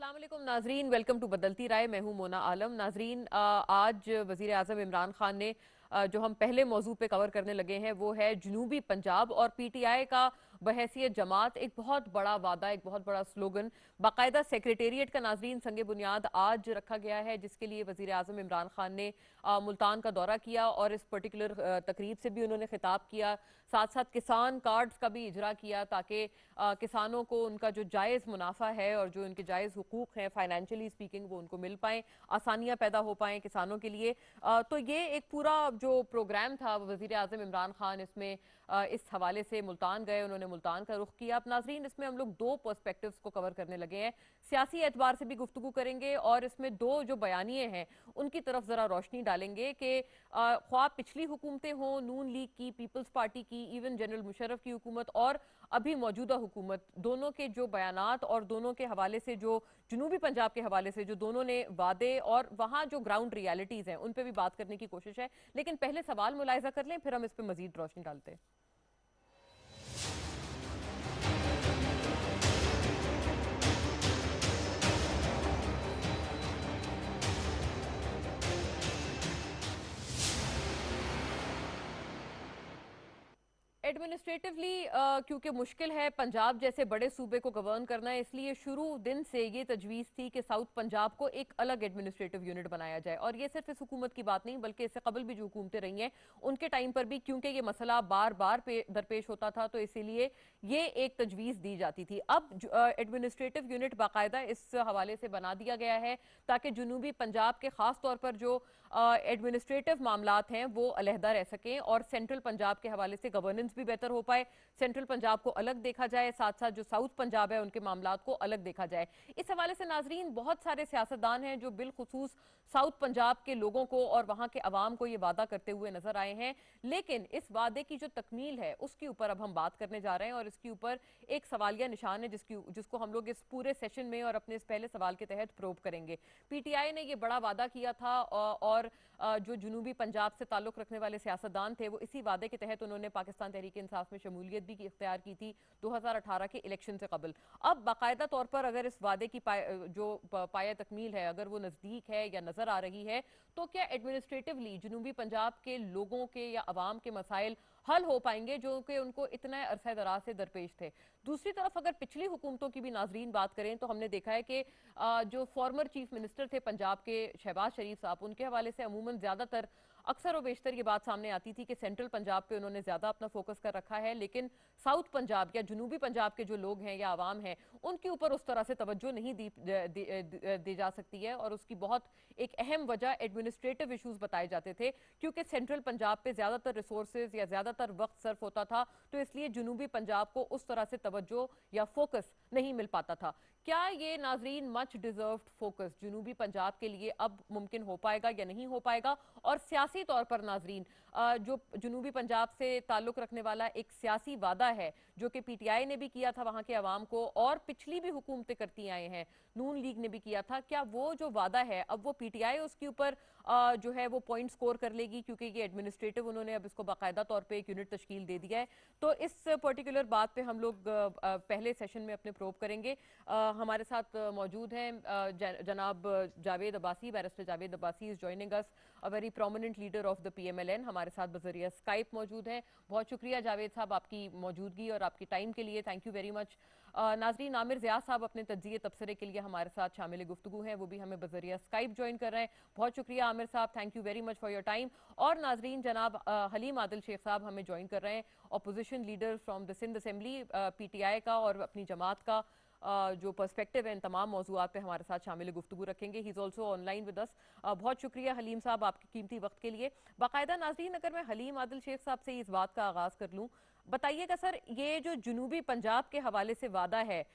अस्सलाम वालेकुम नाजरीन, वेलकम टू बदलती राय। मैं हूं मोना आलम। नाजरीन, आज वजीर आजम इमरान खान ने जो हम पहले मौजू पे कवर करने लगे हैं वो है जनूबी पंजाब और पीटीआई का बहैसियत जमात एक बहुत बड़ा वादा, एक बहुत बड़ा स्लोगन बाकायदा सेक्रेटेरिएट का नाजरीन संगे बुनियाद आज रखा गया है, जिसके लिए वजीर आजम इमरान खान ने मुल्तान का दौरा किया और इस पर्टिकुलर तकरीब से भी उन्होंने खिताब किया। साथ साथ किसान कार्ड्स का भी इजरा किया ताकि किसानों को उनका जो जायज़ मुनाफा है और जो उनके जायज़ हुकूक हैं फाइनेंशियली स्पीकिंग वो उनको मिल पाएँ, आसानियाँ पैदा हो पाएँ किसानों के लिए। तो ये एक पूरा जो प्रोग्राम था वज़ीर आज़म इमरान खान इसमें इस हवाले से मुल्तान गए, उन्होंने मुल्तान का रुख किया। अब नाजरीन, इसमें हम लोग दो पर्सपेक्टिव्स को कवर करने लगे हैं, सियासी एतबार से भी गुफ्तगू करेंगे और इसमें दो जो बयानिए हैं उनकी तरफ जरा रोशनी डालेंगे कि ख्वाह पिछली हुकूमतें हों, नून लीग की, पीपल्स पार्टी की, इवन जनरल मुशर्रफ की हुकूमत और अभी मौजूदा हुकूमत, दोनों के जो बयानात और दोनों के हवाले से जो जनूबी पंजाब के हवाले से जो दोनों ने वादे और वहां जो ग्राउंड रियलिटीज हैं उन पर भी बात करने की कोशिश है। लेकिन पहले सवाल मुलायजा कर लें, फिर हम इस पर मजीद रोशनी डालते हैं। एडमिनिस्ट्रेटिवली क्योंकि मुश्किल है पंजाब जैसे बड़े सूबे को गवर्न करना, इसलिए शुरू दिन से ये तजवीज़ थी कि साउथ पंजाब को एक अलग एडमिनिस्ट्रेटिव यूनिट बनाया जाए। और ये सिर्फ इस हुकूमत की बात नहीं बल्कि इससे कबल भी जो हुकूमतें रही हैं उनके टाइम पर भी, क्योंकि ये मसला बार बार दरपेश होता था तो इसीलिए ये एक तजवीज़ दी जाती थी। अब एडमिनिस्ट्रेटिव यूनिट बाकायदा इस हवाले से बना दिया गया है ताकि जनूबी पंजाब के खास तौर पर जो एडमिनिस्ट्रेटिव मामलात हैं वो अलहदा रह सकें और सेंट्रल पंजाब के हवाले से गवर्नेंस भी बेहतर हो पाए। सेंट्रल पंजाब को अलग देखा जाए, साथ साथ जो साउथ पंजाब है उनके मामलात को अलग देखा जाए। इस हवाले से नाजरीन बहुत सारे सियासतदान हैं जो बिलखुसूस साउथ पंजाब के लोगों को और वहां के अवाम को ये वादा करते हुए नजर आए हैं। लेकिन इस वादे की जो तकमील है उसके ऊपर अब हम बात करने जा रहे हैं और इसके ऊपर एक सवालिया निशान है जिसको हम लोग इस पूरे सेशन में और अपने इस पहले सवाल के तहत प्रोब करेंगे। पीटीआई ने यह बड़ा वादा किया था और जो जनूबी पंजाब से ताल्लुक रखने वाले सियासतदान थे वो इसी वादे के तहत उन्होंने पाकिस्तान तहरीक इंसाफ में शमूलियत भी इख्तियार की थी 2018 के इलेक्शन से कबल। अब बाकायदा तौर पर अगर इस वादे की पाया तकमील है, अगर वो नजदीक है या नजर आ रही है, तो क्या एडमिनिस्ट्रेटिवली जनूबी पंजाब के लोगों के या अवाम के मसाइल हल हो पाएंगे जो कि उनको इतना अरसा दराज से दरपेश थे। दूसरी तरफ अगर पिछली हुकूमतों की भी नाजरीन बात करें तो हमने देखा है कि जो फॉर्मर चीफ मिनिस्टर थे पंजाब के शहबाज शरीफ साहब, उनके हवाले से अमूमन ज्यादातर अक्सर और बेशतर ये बात सामने आती थी कि सेंट्रल पंजाब पे उन्होंने ज्यादा अपना फोकस कर रखा है, लेकिन साउथ पंजाब या जनूबी पंजाब के जो लोग हैं या आवाम हैं उनके ऊपर उस तरह से तवज्जो नहीं दी जा सकती है। और उसकी बहुत एक अहम वजह एडमिनिस्ट्रेटिव इशूज बताए जाते थे, क्योंकि सेंट्रल पंजाब पे ज्यादातर रिसोर्सेज या ज्यादातर वक्त सर्फ होता था, तो इसलिए जनूबी पंजाब को उस तरह से तवज्जो या फोकस नहीं मिल पाता था। क्या ये नाजरीन मच डिजर्व्ड फोकस जनूबी पंजाब के लिए अब मुमकिन हो पाएगा या नहीं हो पाएगा? और सियासी तौर पर नाजरीन जो जनूबी पंजाब से ताल्लुक रखने वाला एक सियासी वादा है जो कि पीटीआई ने भी किया था वहां के अवाम को और पिछली भी हुकूमतें करती आए हैं, नून लीग ने भी किया था, क्या वो जो वादा है अब वो पीटीआई उसके ऊपर जो है वो पॉइंट स्कोर कर लेगी? क्योंकि ये एडमिनिस्ट्रेटिव उन्होंने अब इसको बाकायदा तौर पर एक यूनिट तश्कील दे दिया है। तो इस पर्टिकुलर बात पे हम लोग पहले सेशन में अपने प्रोब करेंगे। हमारे साथ मौजूद हैं जनाब Javed Abbasi, barrister Javed Abbasi is joining us, a very prominent leader of the PMLN. हमारे साथ बजरिया स्काइप मौजूद हैं। बहुत शुक्रिया जावेद साहब आपकी मौजूदगी और आपकी टाइम के लिए, थैंक यू वेरी मच। नाजरीन, आमिर ज़िया साहब अपने तज्जिए तबसरे के लिए हमारे साथ शामिल गुफ्तगू हैं, वो भी हमें बजरिया स्काइप ज्वाइन कर रहे हैं। बहुत शुक्रिया आमिर साहब, thank you very much for your time. और नाजरीन, जनाब हलीम आदिल शेख साहब हमें ज्वाइन कर रहे हैं, opposition leader from the Sindh assembly PTI का, और अपनी जमात का जो पर्सपेक्टिव है इन तमाम मौजूआत पे हमारे साथ शामिल गुफ्तगू रखेंगे। He is also online with us. बहुत शुक्रिया हलीम साहब आपके कीमती वक्त के लिए। बाकायदा नाजरीन, अगर मैं हलीम आदिल शेख साहब से इस बात का आगाज़ कर लूँ, बताइएगा सर, ये जो जनूबी पंजाब के हवाले से वादा है,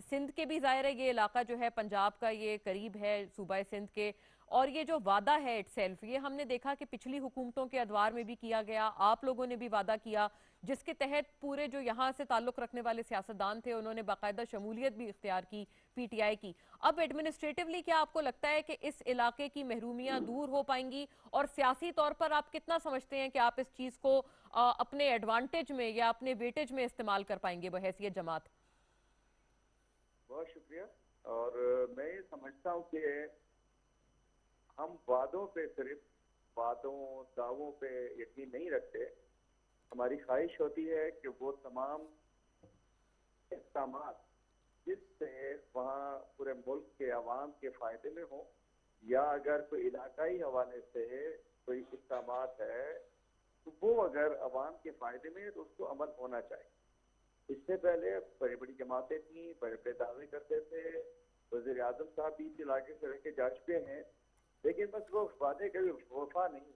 सिंध के भी ज़ाहिर है ये इलाका जो है पंजाब का ये करीब है सूबा सिंध के, और ये जो वादा है इटसेल्फ ये हमने देखा कि पिछली हुकूमतों के अदवार में भी किया गया, आप लोगों ने भी वादा किया जिसके तहत पूरे जो यहाँ से ताल्लुक रखने वाले सियासतदान थे उन्होंने बाकायदा शमूलियत भी इख्तियार की पीटीआई की। अब एडमिनिस्ट्रेटिवली क्या आपको लगता है कि इस इलाके की महरूमियां दूर हो पाएंगी, और सियासी तौर पर आप कितना समझते हैं कि आप इस चीज को अपने एडवांटेज में या अपने वेटेज में इस्तेमाल कर पाएंगे बहैसियत जमात? बहुत शुक्रिया। और मैं ये समझता हूँ कि हम वादों पे, सिर्फ वादों दावों पे यकीन नहीं रखते। हमारी ख्वाहिश होती है कि वो तमाम इक़दाम जिससे वहाँ पूरे मुल्क के अवाम के फायदे में हो, या अगर कोई इलाकाई हवाले से कोई इक़दाम है तो वो अगर अवाम के फायदे में है तो उसको अमल होना चाहिए। इससे पहले बड़ी बड़ी जमातें थी, बड़े बड़े दावे करते थे, वज़ीर आज़म साहब भी इस इलाके से रह के जा चुके हैं, लेकिन बस वो वादे कभी वफा नहीं।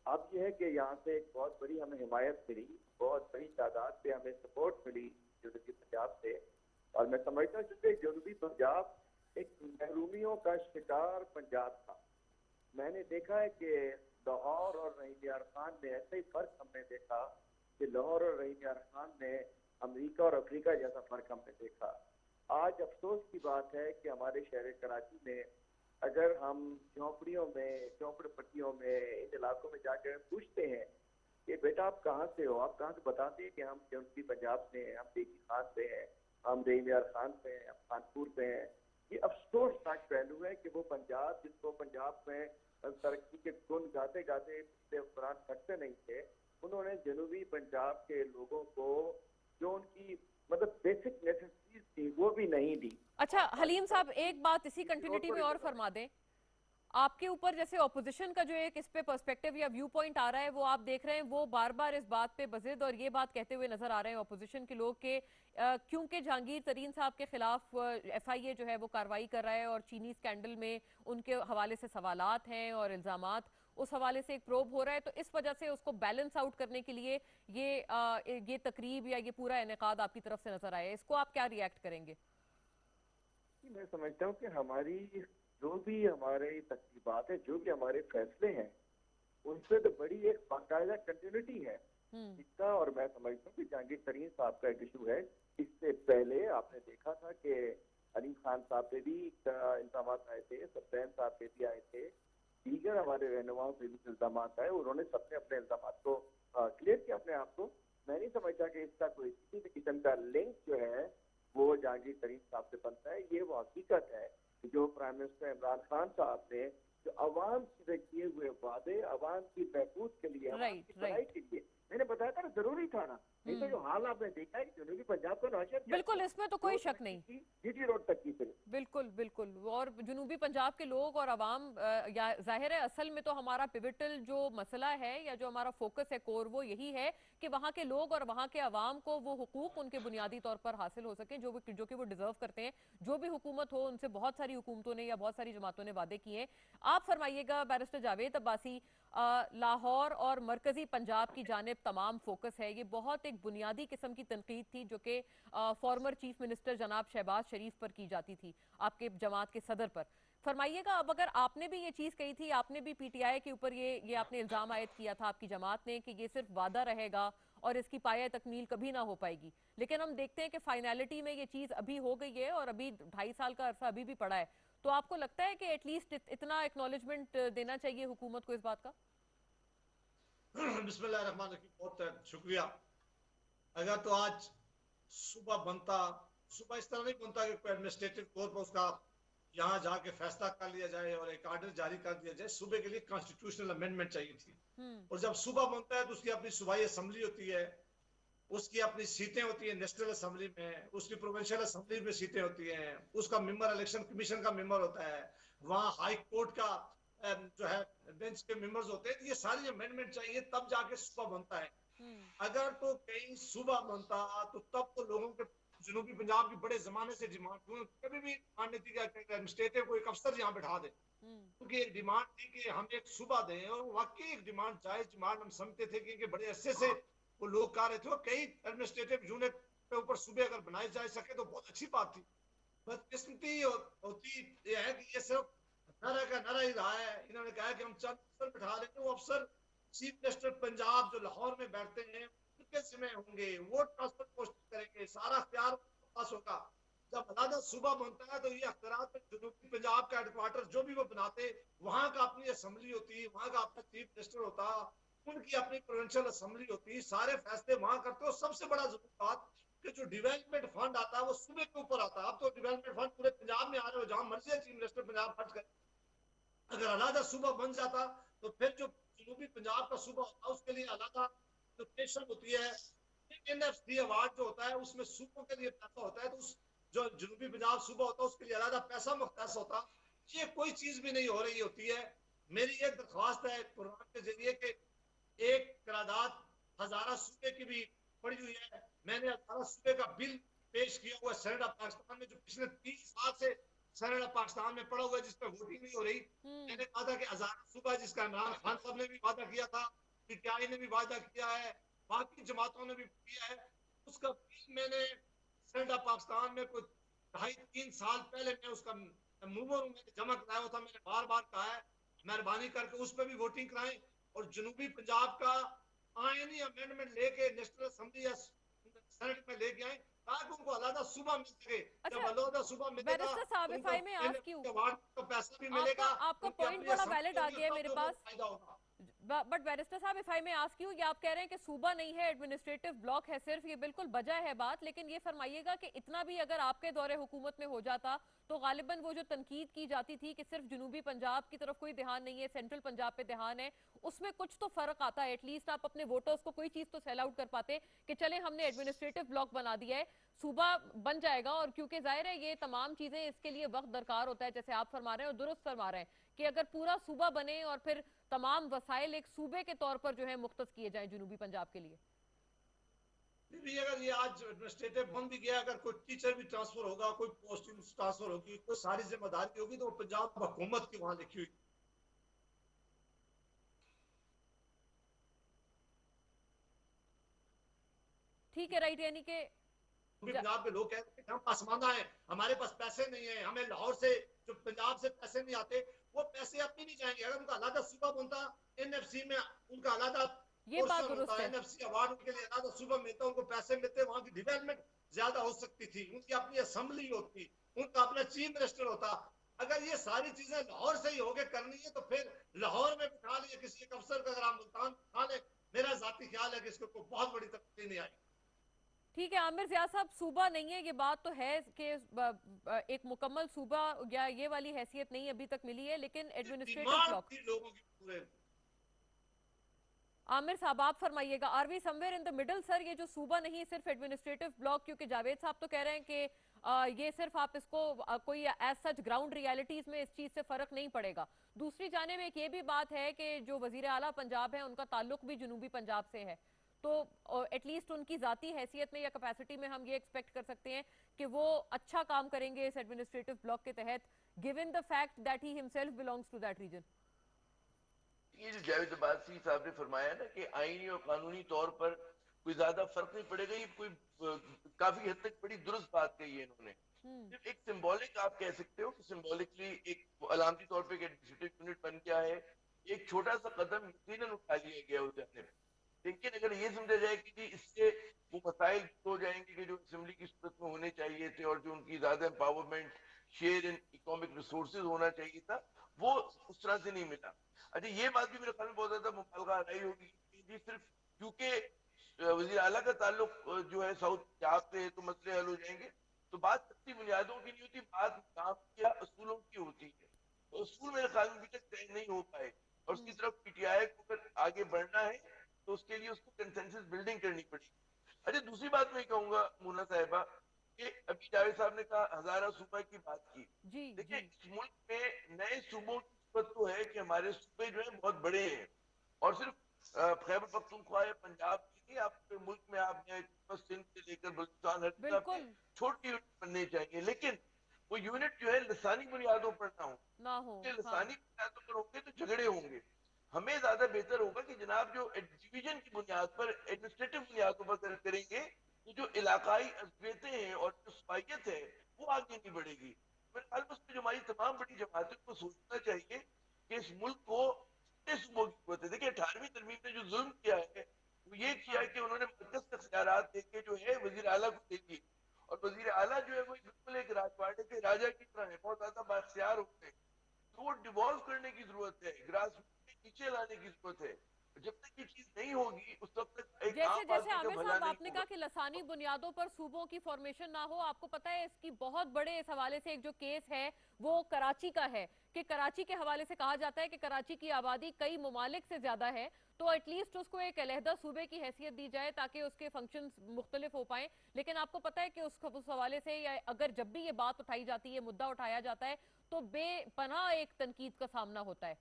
अब यह है कि यहाँ से एक बहुत बड़ी हमें हिमायत मिली, बहुत बड़ी तादाद पे हमें सपोर्ट मिली जनूबी पंजाब से, और मैं समझता हूँ कि जनूबी पंजाब एक महरूमियों का शिकार पंजाब था। मैंने देखा है कि लाहौर और रहीम यार खान में ऐसा ही फर्क हमने देखा कि लाहौर और रहीम यार खान में अमेरिका और अफ्रीका जैसा फर्क हमने देखा। आज अफसोस की बात है कि हमारे शहर कराची में अगर हम झोंपड़ियों में, झोंपड़पट्टियों में, इन इलाकों में जाकर पूछते हैं कि बेटा आप कहाँ से हो, आप कहाँ से, बताते हैं कि हम जनूबी पंजाब से हैं, हम देगी खान से हैं, हम रहीम यार खान से हैं, हम खानपुर से हैं। ये अफसोसनाक पहलू है कि वो पंजाब जिसको पंजाब में तरक्की के गुण गाते गाते पिछले हुक्मरान थकते नहीं थे, उन्होंने जनूबी पंजाब के लोगों को जो उनकी मतलब बेसिक नेसेसिटीज थी वो भी नहीं दी। अच्छा हलीम साहब, एक बात इसी कंटिन्यूटी में और फरमा दें। आपके ऊपर जैसे ऑपोजिशन का जो एक इस पे पर्सपेक्टिव या व्यू पॉइंट आ रहा है, वो आप देख रहे हैं, वो बार बार इस बात पे बजिद और ये बात कहते हुए नजर आ रहे हैं ऑपोजिशन के लोग के, क्योंकि जहांगीर तरीन साहब के खिलाफ एफआईए जो है वो कार्रवाई कर रहा है और चीनी स्कैंडल में उनके हवाले से सवालात हैं और इल्जामात, उस हवाले से एक प्रोब हो रहा है, तो इस वजह से उसको बैलेंस आउट करने के लिए ये तकरीब या ये पूरा इनेकाद आपकी तरफ से नजर आया है। इसको आप क्या रिएक्ट करेंगे? मैं समझता हूँ कि हमारी जो भी हमारे तकरीबात है, जो भी हमारे फैसले हैं, उनसे तो बड़ी एक बाकायदा कंटिन्यूटी है इसका। और मैं समझता हूँ कि जहांगीर तरीन साहब का एक इशू है। इससे पहले आपने देखा था कि अली खान साहब पे भी इल्जाम आए थे, सत्तैन साहब पे भी आए थे, दीगर हमारे रहनुमाओं पे भी इल्जाम आए, उन्होंने सबने अपने इल्जाम को क्लियर किया अपने आप को। मैं नहीं समझता कि इसका कोई किसी भी किस्म का लिंक जो है वो जहांगीर तरीन साहब से बनता है। ये वो हकीकत है कि जो प्राइम मिनिस्टर इमरान खान साहब ने जो अवाम से किए हुए वादे, अवाम की बहबूद के लिए, अवाम की भलाई के लिए, मैंने बताया था ना, जरूरी था ना। नहीं तो जो हाल आपने देखा है जनूबी पंजाब का नाशर, बिल्कुल, इसमें तो कोई शक नहीं, जीटी रोड तक की सिर्फ। बिल्कुल बिल्कुल। और जनूबी पंजाब के लोग और अवाम, या जाहिर है असल में तो हमारा पिवटल जो मसला है या जो हमारा फोकस है, कोर, वो यही है कि वहाँ के लोग और वहाँ के अवाम को वो हुकूक उनके बुनियादी तौर पर हासिल हो सके जो कि वो डिजर्व करते हैं। जो भी हुकूमत हो, उनसे बहुत सारी हुकूमतों ने या बहुत सारी जमातों ने वादे किए। आप फरमाइएगा बैरिस्टर जावेद अब्बासी, लाहौर और मरकजी पंजाब की जानिब तमाम फोकस है, ये बहुत एक बुनियादी किस्म की तनकीद थी जो कि फॉर्मर चीफ मिनिस्टर जनाब शहबाज शरीफ पर की जाती थी, आपके जमात के सदर पर। फरमाइएगा, अब अगर आपने भी ये चीज कही थी, आपने भी पीटीआई के ऊपर ये आपने इल्जाम आयद किया था आपकी जमात ने कि ये सिर्फ वादा रहेगा और इसकी पाया तकमील कभी ना हो पाएगी, लेकिन हम देखते हैं कि फाइनलिटी में ये चीज अभी हो गई है और अभी 2.5 साल का अरसा अभी भी पड़ा है। तो आपको लगता है कि एटलीस्ट इतना एक्नॉलेजमेंट देना चाहिए हुकूमत को इस बात का? बिस्मिल्लाहिर्रहमानिर्रहीम, बहुत शुक्रिया। अगर तो आज सुबह बनता, सुबह इस तरह नहीं बनता कि कोई एडमिनिस्ट्रेटिव तौर पर उसका यहाँ जाके फैसला कर लिया जाए और एक आर्डर जारी कर दिया जाए। सुबह के लिए कॉन्स्टिट्यूशनल अमेंडमेंट चाहिए थी, और जब सुबह बनता है तो उसकी अपनी सूबाई असेंबली होती है, उसकी अपनी सीटें होती है नेशनल असेंबली में, उसकी प्रोविंशियल असेंबली में सीटें होती हैं, उसका मेंबर इलेक्शन कमीशन का मेंबर होता है, वहाँ हाई कोर्ट का जो है बेंच के मेंबर्स होते हैं। ये सारी अमेंडमेंट चाहिए, तब जाके सुबह बनता है। अगर तो कहीं सुबह बनता तो तब तो लोगों के जनूबी पंजाब की बड़े जमाने से डिमांड, कभी भी डिमांड नहीं थी कि एडमिनिस्ट्रेटिव को एक अफसर यहाँ बैठा दे, क्योंकि एक डिमांड थी कि हम एक सुबह दें, और वाकई एक डिमांड, जायज डिमांड हम समझते थे कि बड़े अरसे से वो लोग कह रहे थे। और कई एडमिनिस्ट्रेटिव यूनिट के ऊपर सुबह अगर बनाई जा सके तो बहुत अच्छी बात थी। बदकिस्मती होती यह है कि ये सिर्फ नारा का नारा ही रहा है। इन्होंने कहा कि हम चंद अफसर बैठा लेंगे, वो अफसर चीफ मिनिस्टर पंजाब जो लाहौर में बैठते हैं उनके जिम्मे होंगे, वो ट्रांसफर पोस्ट करेंगे, सारा अख्तियार पास होगा। जब अलहदा सूबा बनता है तो ये अख्तियार जनूबी पंजाब का हेडक्वार्टर जो भी वो बनाते, वहां का अपनी असेंबली होती, वहां का अपना चीफ मिनिस्टर होता, उनकी अपनी प्रोविंशियल असेंबली होती, सारे फैसले वहां करते हो। सबसे बड़ा जरूरी बात कि जो डेवलपमेंट फंड आता है वो सूबे के ऊपर आता है। अब तो डेवलपमेंट फंड पूरे में आ रहे हो, जहां मर्जी है चीफ मिनिस्टर पंजाब हट कर, अगर अलहदा सूबा बन जाता तो फिर जो जनूबी पंजाब का सूबा होता उसके लिए अलहदा लोकेशन होती है। एनएफसी अवार्ड जो होता है उसमें सूबों के लिए पैसा होता है, तो उस जो जनूबी पंजाब सूबा होता है उसके लिए अलहदा पैसा मुख्तस होता। ये कोई चीज भी नहीं हो रही होती है। मेरी एक दरख्वास्त है प्रोग्राम के जरिए कि एक करारदाद हजारा सूबे की भी पड़ी हुई है। मैंने हजारा सूबे का बिल पेश किया हुआ सेनेट ऑफ पाकिस्तान में, जो पिछले 30 साल से सेनेट ऑफ पाकिस्तान में पड़ा हुआ है, जिस पर वोटिंग नहीं हो रही। मैंने कहा था कि हजारा सूबा, जिसका इमरान खान साहब ने भी वादा किया था, पीटीआई ने भी वादा किया है, बाकी जमातों ने भी किया है, उसका बिल मैंने सेनेट ऑफ पाकिस्तान में कोई 2.5-3 साल पहले मैं उसका मैंने जमा कराया हुआ था। मैंने बार बार कहा है मेहरबानी करके उस पर भी वोटिंग कराएं, और जनूबी पंजाब का आईनी अमेंडमेंट लेके नेशनल असेंबली या सेनेट में लेके आए, ताकि उनको अलहदा सूबा मिल सके। अच्छा, जब अलहदा सूबा मिलेगा बैरिस्टर साहब, तो इफ उनको आई में आस्क यू, अवार्ड का पैसा भी आपका मिलेगा, आपका उनकी पॉइंट अपनी बड़ा असेंबली वैलिड आ होगी, गया है सब मेरे लोगों को पास। फायदा होगा। बट बैरिस्टर साहब, इफ आई में आस्क यू, ये आप कह रहे हैं कि सूबा नहीं है, एडमिनिस्ट्रेटिव ब्लॉक है सिर्फ, ये बिल्कुल बजा है बात, लेकिन ये फरमाइएगा कि इतना भी अगर आपके दौरे हुकूमत में हो जाता तो गालिबन वो जो तनकीद की जाती थी कि सिर्फ जनूबी पंजाब की तरफ कोई ध्यान नहीं है, सेंट्रल पंजाब पे ध्यान है, उसमें कुछ तो फर्क आता है। एटलीस्ट आप अपने वोटर्स को कोई चीज तो सेल आउट कर पाते कि चले हमने एडमिनिस्ट्रेटिव ब्लॉक बना दिया है, सूबा बन जाएगा। और क्योंकि जाहिर है ये तमाम चीजें इसके लिए वक्त दरकार होता है, जैसे आप फरमा रहे हैं और दुरुस्त फरमा रहे हैं कि अगर पूरा सूबा बने और फिर तमाम वसाइल एक सूबे के तौर पर जो है मुख्तस किए जाएं जनूबी पंजाब के लिए। भी अगर ये आज एडमिनिस्ट्रेटिव बन भी गया, अगर कोई टीचर भी ट्रांसफर होगा, कोई पोस्टिंग ट्रांसफर होगी, कोई सारी जिम्मेदारी होगी, तो पंजाब हुकूमत की वहां लिखी हुई। ठीक है, राइट, यानी कि पंजाब के लोग कहते हैं हम पासमानदा हैं, हमारे पास पैसे नहीं है, हमें लाहौर से जो पंजाब से पैसे नहीं आते, वो पैसे अपनी नहीं जाएंगे। अगर उनका अलहदा सूबा बनता, एनएफसी में उनका अलहदा ये बात पोर्शन होता, दुरुस्त है। एनएफसी अवार्ड उनके लिए अलहदा सूबा मिलता, उनको पैसे मिलते, वहां की डेवलपमेंट ज्यादा हो सकती थी, उनकी अपनी असेंबली होती, उनका अपना चीफ मिनिस्टर होता। अगर ये सारी चीजें लाहौर से ही होके करनी है, तो फिर लाहौर में बिठा लिए किसी एक अफसर का, अगर आप मुल्तान बिठा ले, मेरा जाती ख्याल है कि इसको कोई बहुत बड़ी तब्दीली नहीं आएगी। ठीक है आमिर ज़िया साहब, सूबा नहीं है, ये बात तो है कि एक मुकम्मल सूबा या ये वाली हैसियत नहीं अभी तक मिली है, लेकिन एडमिनिस्ट्रेटिव डिमांड ब्लॉक। थी लोगों की पूरे। आमिर साहब आप फरमाइएगा, are we somewhere in the middle sir? ये जो सूबा नहीं सिर्फ एडमिनिस्ट्रेटिव ब्लॉक, क्योंकि जावेद साहब तो कह रहे हैं कि ये सिर्फ आप इसको कोई एज सच ग्राउंड रियलिटीज में इस चीज से फर्क नहीं पड़ेगा। दूसरी जाने में एक ये भी बात है कि जो वजीर आला पंजाब है उनका ताल्लुक भी जनूबी पंजाब से है, तो एटलीस्ट उनकी जाती हैसियत में या कैपेसिटी में हम ये एक्सपेक्ट कर सकते हैं कि वो अच्छा काम करेंगे इस एडमिनिस्ट्रेटिव ब्लॉक के तहत, given the fact that he himself belongs to that region. ये जो जावेद अब्बासी साहब ने फरमाया ना कि आईनी और कानूनी तौर पर कोई ज्यादा फर्क नहीं पड़ेगा, ये कोई काफी हद तक बड़ी दुरुस्त बात कही है इन्होंने। सिर्फ एक सिंबॉलिक आप कह सकते हो कि सिंबॉलिकली एक अलामती तौर पे एडमिनिस्ट्रेटिव यूनिट बन गया है, एक छोटा सा कदम यकीनन उठा लिया गया उस जानिब। लेकिन अगर ये समझा जाए कि जी इससे वो मसाइल हो जाएंगे कि जो असेंबली की सूरत में होने चाहिए थे और जो उनकी ज्यादा empowerment, share in economic resources होना चाहिए था, वो उस तरह से नहीं मिला। अच्छा, ये बात भी मेरे ख्याल में बहुत ज्यादा मुबालगा रही होगी कि जी सिर्फ क्योंकि वजीर आला का ताल्लुक जो है साउथ पंजाब से है तो मसले हल हो जाएंगे, तो बात सच्ची बुनियादों की नहीं होती, बात काम या असूलों की होती है। तो असूल मेरे ख्याल में अभी तक तय नहीं हो पाए, और उसकी तरफ पीटीआई को अगर आगे बढ़ना है तो उसके लिए उसको कंसेंसस बिल्डिंग करनी पड़ेगी। अच्छा, दूसरी बात मैं कहूंगा मुन्ना साहिबा कि अभी जावेद साहब ने कहा हजारा सूबा की बात की। देखिए इस मुल्क में नए सूबों की सूरत तो है कि हमारे सूबे जो है बहुत बड़े हैं, और सिर्फ खैबर पख्तूनख्वा या पंजाब की नहीं, आपके मुल्क में आपने सिंध से लेकर बलूचिस्तान हर जगह पे छोटी यूनिट बननी चाहिए, लेकिन वो यूनिट जो है लसानी बुनियादों पर ना हो। लसानी बुनियादों पर होंगे तो झगड़े होंगे। हमें ज्यादा बेहतर होगा कि जनाब जो डिवीजन की बुनियाद पर, एडमिनिस्ट्रेटिव बुनियादों पर करेंगे, तो जो इलाकाई अजबियतें हैं और जो स्वायत्त है वो आगे नहीं बढ़ेगी। मेरे ख्याल में जो हमारी तमाम बड़ी जमातों को सोचना चाहिए कि इस मुल्क को सूबों की जरूरत है। देखिए 18वीं तरमीम ने जो जुल्म किया है वो ये किया है कि उन्होंने मरकज के इख्तियारात देके जो है वजीर आला को दे दिए, और वजीर आला जो है वो बिल्कुल एक राजवाड़े के राजा की तरह है, बहुत ज्यादा बाख्तियार होते हैं। तो वो डिवॉल्व करने की जरूरत है, ग्रास नीचे लाने की जरूरत है। जब तक ये चीज नहीं होगी उस वक्त तक एक जैसे आम जैसे आदमी का आमिर भला साहब नहीं आपने होगा। कहा कि लसानी बुनियादों पर सूबों की फॉर्मेशन ना हो, आपको पता है इसकी बहुत बड़े इस हवाले से एक जो केस है वो कराची का है कि कराची के हवाले से कहा जाता है कि कराची की आबादी कई ममालिक से ज्यादा है, तो एटलीस्ट उसको एक अलहदा सूबे की हैसियत दी जाए ताकि उसके फंक्शंस मुख्तलिफ हो पाए। लेकिन आपको पता है कि उस हवाले से या अगर जब भी ये बात उठाई जाती है, मुद्दा उठाया जाता है, तो बेपनाह एक तनकीद का सामना होता है।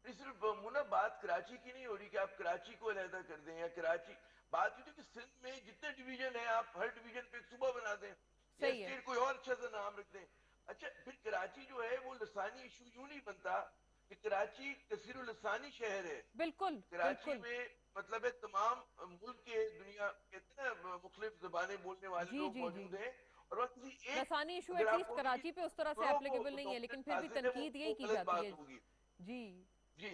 सिर्फ मुना बात कराची की नहीं हो रही कि आप कराची को अलहदा कर दें या कराची, बात ये कि सिंध में जितने डिवीजन है आप हर डिवीजन पे एक सूबा बना दें या सही है। स्टेट कोई और अच्छा सा नाम रख दें। अच्छा फिर कराची जो है वो लसानी इशू यूं नहीं बनता कि कराची कसीर लसानी शहर है। बिल्कुल कराची बिल्कुल। में मतलब है तमाम मुल्क के दुनिया कहते हैं ना मुख्तलिफ जबानें बोलने वाले जी लोग जी जी। मौजूद हैं और वह किसी एक, लसानी इशू अगर एटलीस्ट आपको किसी कराची पे उस तरह से ग्रोह को एप्लीकेबल नहीं है, लेकिन डोमिनेट फिर भी हासिल है तनकीद यही वो की गलत जाती बात है। होगी। जी। जी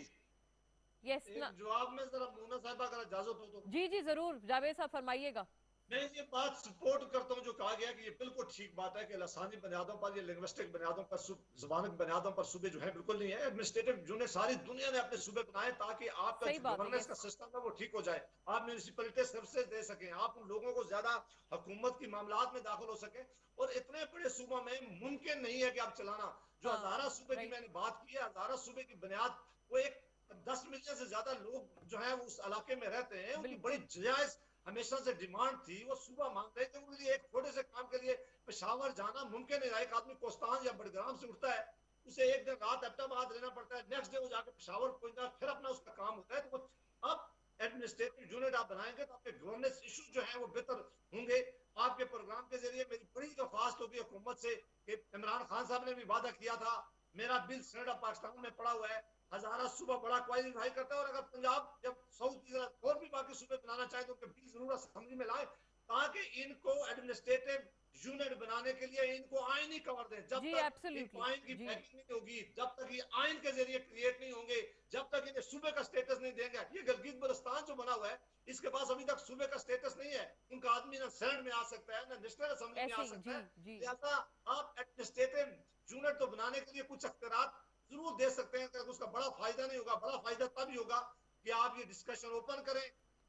यस ना। एक जवाब में जरा मोना साहिबा अगर इजाजत हो तो जी जी जरूर, जावेद साहब फरमाइएगा। मैं ये बात सपोर्ट करता हूँ जो कहा गया कि ये बिल्कुल ठीक बात है कि लसानी बुनियादों पर, ये लिंग्विस्टिक बुनियादों पर, जबानी बुनियादों पर सूबे जो है बिल्कुल नहीं है। एडमिनिस्ट्रेटिव यूनिट सारी दुनिया ने अपने सूबे बनाए ताकि आपका सही जो बात है। गवर्नेंस का यस। सिस्टम है वो ठीक हो जाए, आप म्यूनिसिपलिटी सर्विसेज दे सकें, आप उन लोगों को ज्यादा हुकूमत की मामलात में दाखिल हो सके। और इतने बड़े सूबों में मुमकिन नहीं है कि आप चलाना। जो हाँ। हजारा सूबे की राइट। मैंने बात की है, हजारा सूबे की बुनियाद वो एक 10 मिलियन से ज्यादा लोग जो है उस इलाके में रहते हैं, उनकी बड़ी बिल्कुल। जायज हमेशा से डिमांड थी। वो सुबह मांग रहे थे, उनके लिए एक छोटे से काम के लिए पेशावर जाना मुमकिन नहीं। एक आदमी कोस्तान या बड़ग्राम से उठता है, उसे एक दिन रात एबटाबाद रहना पड़ता है, नेक्स्ट डे वो जाकर पेशावर पहुंचता है, फिर अपना उसका काम होता है। तो वो अब एडमिनिस्ट्रेटिव यूनिट आप बनाएंगे तो आपके गवर्नेंस इशू जो है वो बेहतर होंगे। आपके प्रोग्राम के जरिए मेरी बड़ी दरख्वास्त होगी हुकूमत से कि इमरान खान साहब ने भी वादा किया था, मेरा बिल सेनेट ऑफ पाकिस्तान में पड़ा हुआ है, हजारा सूबा बड़ा क्वालिफाई करता है। और अगर पंजाब जब साउथ की तरह और भी बाकी सूबे बनाना चाहे तो उनके बिल जरूर असेंबली में लाए ताकि इनको एडमिनिस्ट्रेटिव यूनिट बनाने के लिए इनको आईनी कवर दें। जब जी तक इनको एब्सोल्युटली। आइन की जी। बैकिंग नहीं होगी, जब तक ये आइन के जरिए क्रिएट नहीं होंगे, जब तक इन्हें सूबे का स्टेटस नहीं देंगे। ये गिलगित बल्तिस्तान जो बना हुआ है, इसके पास अभी तक सूबे का स्टेटस नहीं है। उनका आदमी ना सेनेट में आ सकता है, ना नेशनल असेंबली में ऐसे आ ही। सकता जी है। जी। लिहाजा आप एडमिनिस्ट्रेटिव यूनिट तो बनाने के लिए कुछ अख्तियार जरूर दे सकते हैं। उसका बड़ा फायदा नहीं होगा, बड़ा फायदा तभी होगा कि आप ये डिस्कशन ओपन करें,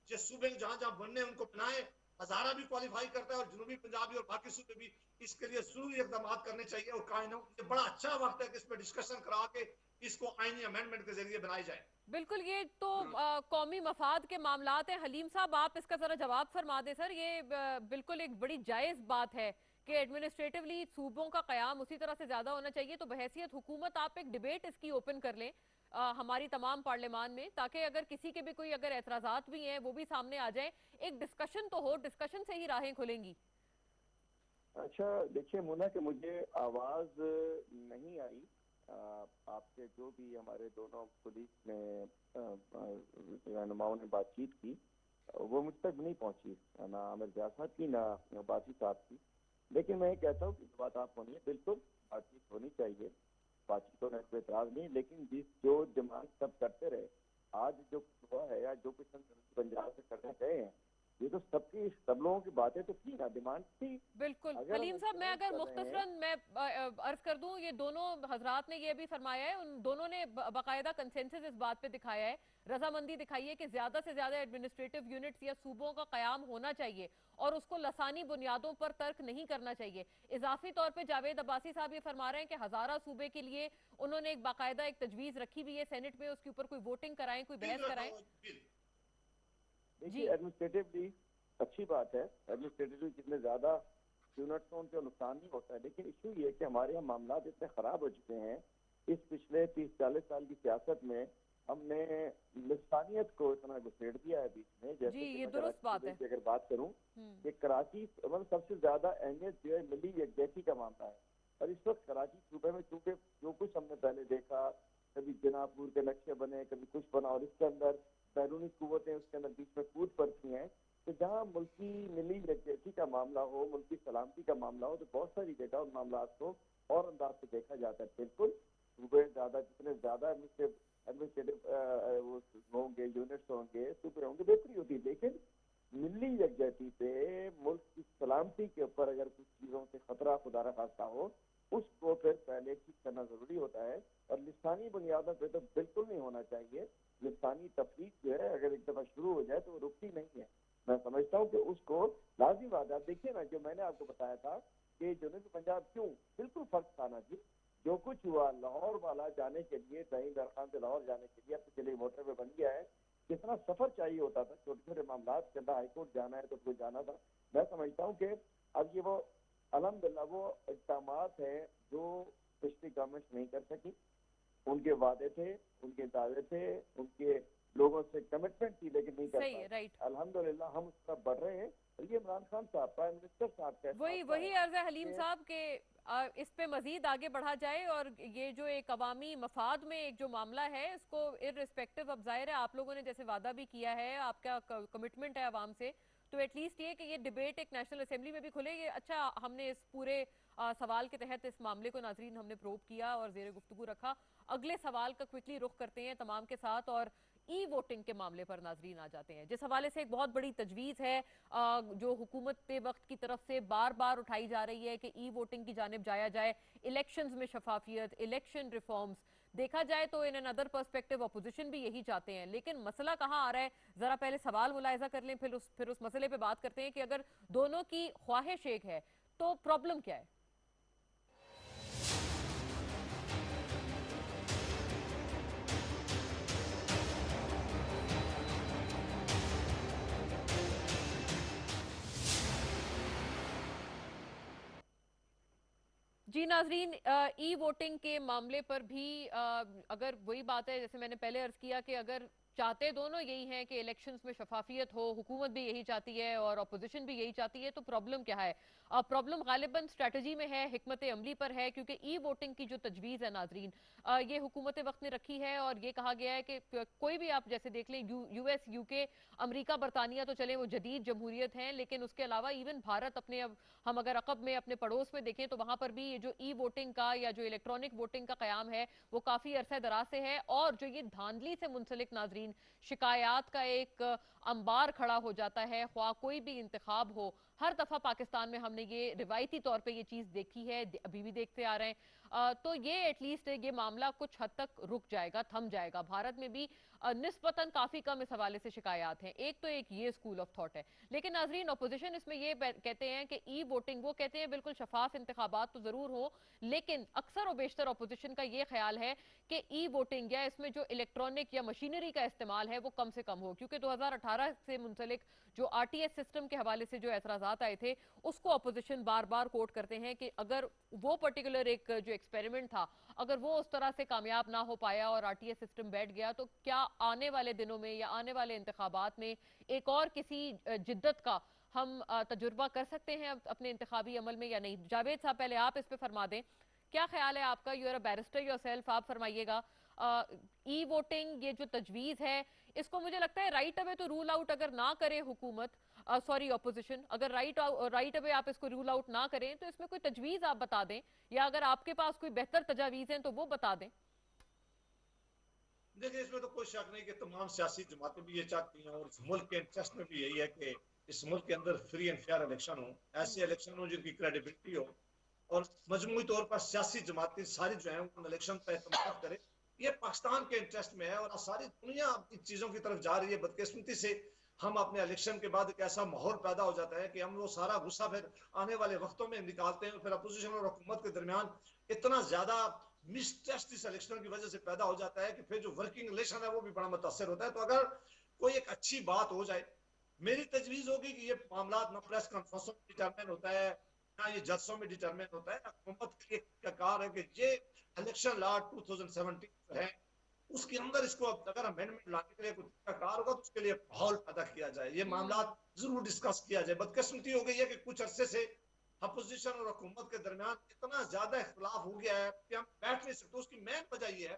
जो सूबे जहां जहां बनने उनको बनाए। हजारा भी क्वालिफाई करता है और जनूबी पंजाबी और बाकी सूबे भी इसके लिए जरूरी इकदाम करने चाहिए। और कानून ये बड़ा अच्छा वक्त है कि इस पर डिस्कशन करा के इसको आईनी अमेंडमेंट के जरिए बनाई जाए। बिल्कुल। ये तो कौमी मफाद के मामलात हैं। हलीम साहब आप इसका जरा जवाब फरमा दें सर। ये बिल्कुल एक बड़ी जायज बात है कि एडमिनिस्ट्रेटिवली सूबों का कयाम उसी तरह से ज्यादा होना चाहिए, तो बहैसियत हुकूमत आप एक डिबेट इसकी ओपन कर लें हमारी तमाम पार्लियामान में, ताकि अगर किसी के भी कोई अगर एतराजात भी हैं वो भी सामने आ जाए। एक डिस्कशन तो हो, डिस्कशन से ही राहें खुलेंगी। अच्छा देखिए मुन्ना कि मुझे आवाज नहीं आई। आपके जो भी हमारे दोनों पुलिस में रहनुमाओं ने बातचीत की वो मुझ तक नहीं पहुंची, ना आमिर जाज साहब की ना बासी साहब की। लेकिन मैं ये कहता हूँ कि बात आप होनी है, बिल्कुल बातचीत होनी चाहिए, बातचीत होने पर एतराज नहीं। लेकिन जो डिमांड सब करते रहे, आज जो कुछ हुआ है या जो कुछ हम पंजाब से करने गए हैं, ये तो सबकी सब लोगों की बातें तो थी ना, डिमांड थी। बिल्कुल। अगर हम हलीम साहब मैं इम्प्लीमेंट अगर कर रहे हैं, मुख्तसरन मैं अर्ज कर दूं, ये दोनों हजरात ने ये भी फरमाया है, उन दोनों ने बाकायदा कंसेंसस इस बात पे दिखाया है, रजामंदी दिखाई है कि ज्यादा से ज्यादा एडमिनिस्ट्रेटिव यूनिट्स या सूबों का कयाम होना चाहिए और उसको लसानी बुनियादों पर तर्क नहीं करना चाहिए। इजाफी तौर पर जावेद अब्बासी साहब ये फरमा रहे हैं कि हजारा सूबे के लिए उन्होंने एक बाकायदा एक तजवीज रखी हुई है सेनेट में, उसके ऊपर कोई वोटिंग कराएं, कोई बहस कराएं। देखिए जी। एडमिनिस्ट्रेटिवली अच्छी बात है, एडमिनिस्ट्रेटिवली जितने ज्यादा यूनिट्स हो उनका नुकसान नहीं होता है। लेकिन इशू ये है कि हमारे यहाँ मामला इतने खराब हो चुके हैं इस पिछले 30-40 साल की सियासत में। हमने लिसानियत को इतना घुसेड़ दिया है बीच में। जी जैसे कि ये मैं दुरुस्त कराची बात सूबे है। की अगर बात करूं कि कराची मतलब सबसे ज्यादा अहमियत जो है मिली यकजहती का मामला है। और इस वक्त कराची सूबे में चूंकि जो कुछ हमने पहले देखा, कभी जनापुर के नक्शे बने, कभी कुछ बना, और इसके अंदर बैरूनी कुव्वतें उसके अंदर बीच में कूद पड़ती हैं, तो जहाँ मुल्की मिली यकजहती का मामला हो, मुल्की सलामती का मामला हो, तो बहुत सारी जगह उन मामला को और अंदाज से देखा जाता है। बिल्कुल सूबे ज्यादा, जितने ज्यादा एडमिनिस्ट्रेटिव वो होंगे, यूनिट्स होंगे, सूबे होंगे, बेहतरी होती है। लेकिन मिली यकजहती पे, मुल्क की सलामती के ऊपर अगर कुछ चीजों से खतरा खुदा न खास्ता हो, उसको फिर पहले ठीक करना जरूरी होता है। और लिसानी बुनियादों पे तो बिल्कुल नहीं होना चाहिए। लिसानी तफरीक जो है अगर एक दफा शुरू हो जाए तो वो रुकती नहीं है। मैं समझता हूँ कि उसको लाजिम बात है। देखिए ना, जो मैंने आपको बताया था कि जनूबी पंजाब क्यों बिल्कुल फर्क था ना जी, जो कुछ हुआ लाहौर वाला जाने के लिए, दहींदर खान से लाहौर जाने के लिए, अब तो चलिए मोटर पे बन गया है, कितना सफर चाहिए होता था, छोटे छोटे मामला के हाईकोर्ट जाना है तो उसको जाना था। मैं समझता हूँ कि अब ये वो अल्हम्दुलिल्लाह वो इक़दामात है जो पिछली गवर्नमेंट नहीं कर सकी। उनके वादे थे, उनके दावे थे, उनके लोगों से कमिटमेंट थी, लेकिन नहीं कर सही है, पाए। राइट। अल्हम्दुलिल्लाह हम उस तरफ बढ़ रहे हैं। और ये इमरान खान साहब, प्राइम मिनिस्टर साहब का वही अर्ज है हलीम साहब के इस पे मजीद आगे बढ़ा जाए और ये जो एक अवामी मफाद में एक जो मामला है इसको इररिस्पेक्टिव, अब जाहिर है आप लोगों ने जैसे वादा भी किया है, आपका कमिटमेंट है अवाम से, तो एटलीस्ट ये कि ये डिबेट एक नेशनल असेंबली में भी खुले। ये अच्छा, हमने इस पूरे सवाल के तहत इस मामले को नाजरीन हमने प्रोब किया और जेर गुफ्तगू रखा। अगले सवाल का क्विकली रुख करते हैं तमाम के साथ और ई वोटिंग के मामले पर नाजरीन आ जाते हैं, जिस हवाले से एक बहुत बड़ी तजवीज़ है जो हुकूमत वक्त की तरफ से बार बार उठाई जा रही है कि ई वोटिंग की जानिब जाया जाए, इलेक्शंस में शफाफियत, इलेक्शन रिफॉर्म्स। देखा जाए तो इन अनदर पर्सपेक्टिव अपोजिशन भी यही चाहते हैं, लेकिन मसला कहाँ आ रहा है, जरा पहले सवाल मुलायजा कर लें, फिर उस मसले पे बात करते हैं कि अगर दोनों की ख्वाहिश एक है तो प्रॉब्लम क्या है। जी नाजरीन, ई वोटिंग के मामले पर भी अगर वही बात है जैसे मैंने पहले अर्ज किया कि अगर चाहते दोनों यही हैं कि इलेक्शंस में शफाफियत हो, हुकूमत भी यही चाहती है और अपोजिशन भी यही चाहती है, तो प्रॉब्लम क्या है? प्रॉब्लम गालिबन स्ट्रेटजी में है, हिकमत अमली पर है, क्योंकि ई वोटिंग की जो तजवीज़ है नाजरीन, ये हुकूमत वक्त ने रखी है और ये कहा गया है कि कोई भी आप जैसे देख लें, यूएस, यूके, अमरीका, बरतानिया तो चले वो जदीद जमहूरियत हैं, लेकिन उसके अलावा इवन भारत अपने, अब हम अगर अकब में अपने पड़ोस में देखें तो वहां पर भी ये जो ई वोटिंग का या जो इलेक्ट्रॉनिक वोटिंग का कयाम है वो काफी अरसे दराज से है। और जो ये धांधली से मुंसलिक नाजरीन शिकायत का एक अंबार खड़ा हो जाता है, ख्वाह कोई भी इंतखाब हो, हर दफा पाकिस्तान में हमने ये रिवायती तौर पे ये चीज देखी है, अभी भी देखते आ रहे हैं। तो ये एटलीस्ट ये मामला कुछ हद तक रुक जाएगा, थम जाएगा। भारत में भी निस्बतन काफी कम इस हवाले से शिकायत हैं। एक तो एक ये स्कूल ऑफ थॉट है, लेकिन नाजरीन अपोजिशन इसमें ये कहते हैं कि ई वोटिंग, वो कहते हैं बिल्कुल शफाफ इंतखाबात तो जरूर हो, लेकिन अक्सर और बेशतर अपोजिशन का ये ख्याल है कि ई वोटिंग या इसमें जो इलेक्ट्रॉनिक या मशीनरी का इस्तेमाल है वो कम से कम हो, क्योंकि 2018 से मुंसलिक जो आरटीएस सिस्टम के हवाले से जो एतराजात आए थे उसको अपोजिशन बार बार कोट करते हैं कि अगर वो पर्टिकुलर एक जो एक्सपेरिमेंट था, अगर वो उस तरह से कामयाब ना हो पाया और आरटीएस सिस्टम बैठ गया, तो क्या आने वाले दिनों में या आने वाले इंतखाबात में एक और किसी जिद्दत का हम तजुर्बा कर सकते हैं अपने इंतखाबी अमल में या नहीं? जावेद साहब, पहले आप इस पे फरमा दें, क्या ख्याल है आपका? You are a barrister yourself, आप फरमाइएगा। ई वोटिंग ये जो तजवीज है इसको मुझे लगता है राइट अवे तो रूल आउट अगर ना करे हुकूमत, सॉरी अपोजिशन, अगर राइट अवे आप इसको रूल आउट ना करें तो इसमें कोई तजवीज आप बता दें, या अगर आपके पास कोई बेहतर तजावीज हैं तो वो बता दें। देखिए, इसमें तो कोई शक नहीं कि तमाम सियासी जमातें भी ये चाहती हैं और इस मुल्क के इंटरेस्ट में भी यही है कि इस मुल्क के अंदर फ्री एंड फेयर इलेक्शन हो, ऐसे इलेक्शन हो जिनकी क्रेडिबिलिटी हो और मजमूई तौर पर सियासी जमातें सारी जो है उन इलेक्शन पर एतमाद करे। ये पाकिस्तान के इंटरेस्ट में है और सारी दुनिया इन चीजों की तरफ जा रही है। बदकिस्मती से हम अपने इलेक्शन के बाद एक ऐसा माहौल पैदा हो जाता है कि हम वो सारा गुस्सा फिर आने वाले वक्तों में निकालते हैं, फिर अपोजिशन और हुकूमत के दरमियान इतना ज्यादा मिसट्रस्ट इस इलेक्शन की वजह से पैदा हो जाता है कि फिर जो वर्किंग रिलेशन है वो भी बड़ा मुतासर होता है। तो अगर कोई एक अच्छी बात हो जाए, मेरी तजवीज होगी कि ये मामला ना प्रेस कॉन्फ्रेंसों में डिटरमिन होता है ना ये जजों में डिटरमिन होता है। हुकूमत की एक कार है कि ये इलेक्शन लॉ 2017 है उसके अंदर इसको अगर अमेंडमेंट लाने के लिए कुछ कार होगा तो उसके लिए माहौल पैदा किया जाए, ये मामला जरूर डिस्कस किया जाए। बदकिस्मती हो गई है कि कुछ अरसे से अपोजिशन और हुकूमत के दरमियान इतना ज्यादा इख्तलाफ हो गया है कि हम बैठ नहीं सकते। उसकी मेन वजह यह है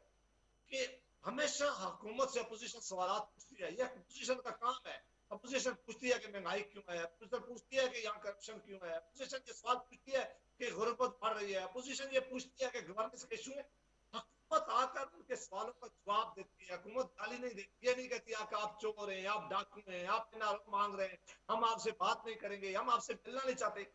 कि हमेशा हुकूमत से अपोजिशन सवाल पूछती है, यह अपोजिशन का काम है। अपोजिशन पूछती है कि महंगाई क्यों है, अपोजिशन पूछती है कि यहाँ करप्शन क्यों है, अपोजिशन ये सवाल पूछती है कि गुर्बत बढ़ रही है, अपोजिशन ये पूछती है कि गवर्नेंस के इशू है। हुकूमत आकर उनके सवालों का जवाब देती है। हुकूमत गाली नहीं देती, ये नहीं कहती आप चोर हैं, आप डाकू हैं, आप मांग रहे हैं, हम आपसे बात नहीं करेंगे, हम आपसे मिलना नहीं चाहते।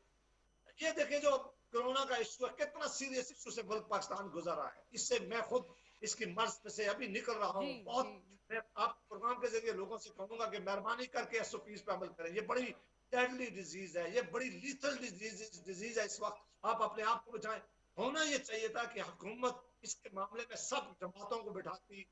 ये देखिए जो कोरोना का इशू है, कितना सीरियस इशू से मुल्क पाकिस्तान गुजर रहा है। इससे मैं खुद इसकी मर्ज में से अभी निकल रहा जी हूँ बहुत। जी मैं आप प्रोग्राम के जरिए लोगों से कहूंगा कि मेहरबानी करके एसओपीज पे अमल करें। ये बड़ी डेडली डिजीज है, ये बड़ी लीथल डिजीज है। इस वक्त आप अपने आप को बचाएं। होना ये चाहिए था कि हुकूमत इसके मामले में सब जमातों को बिठाती,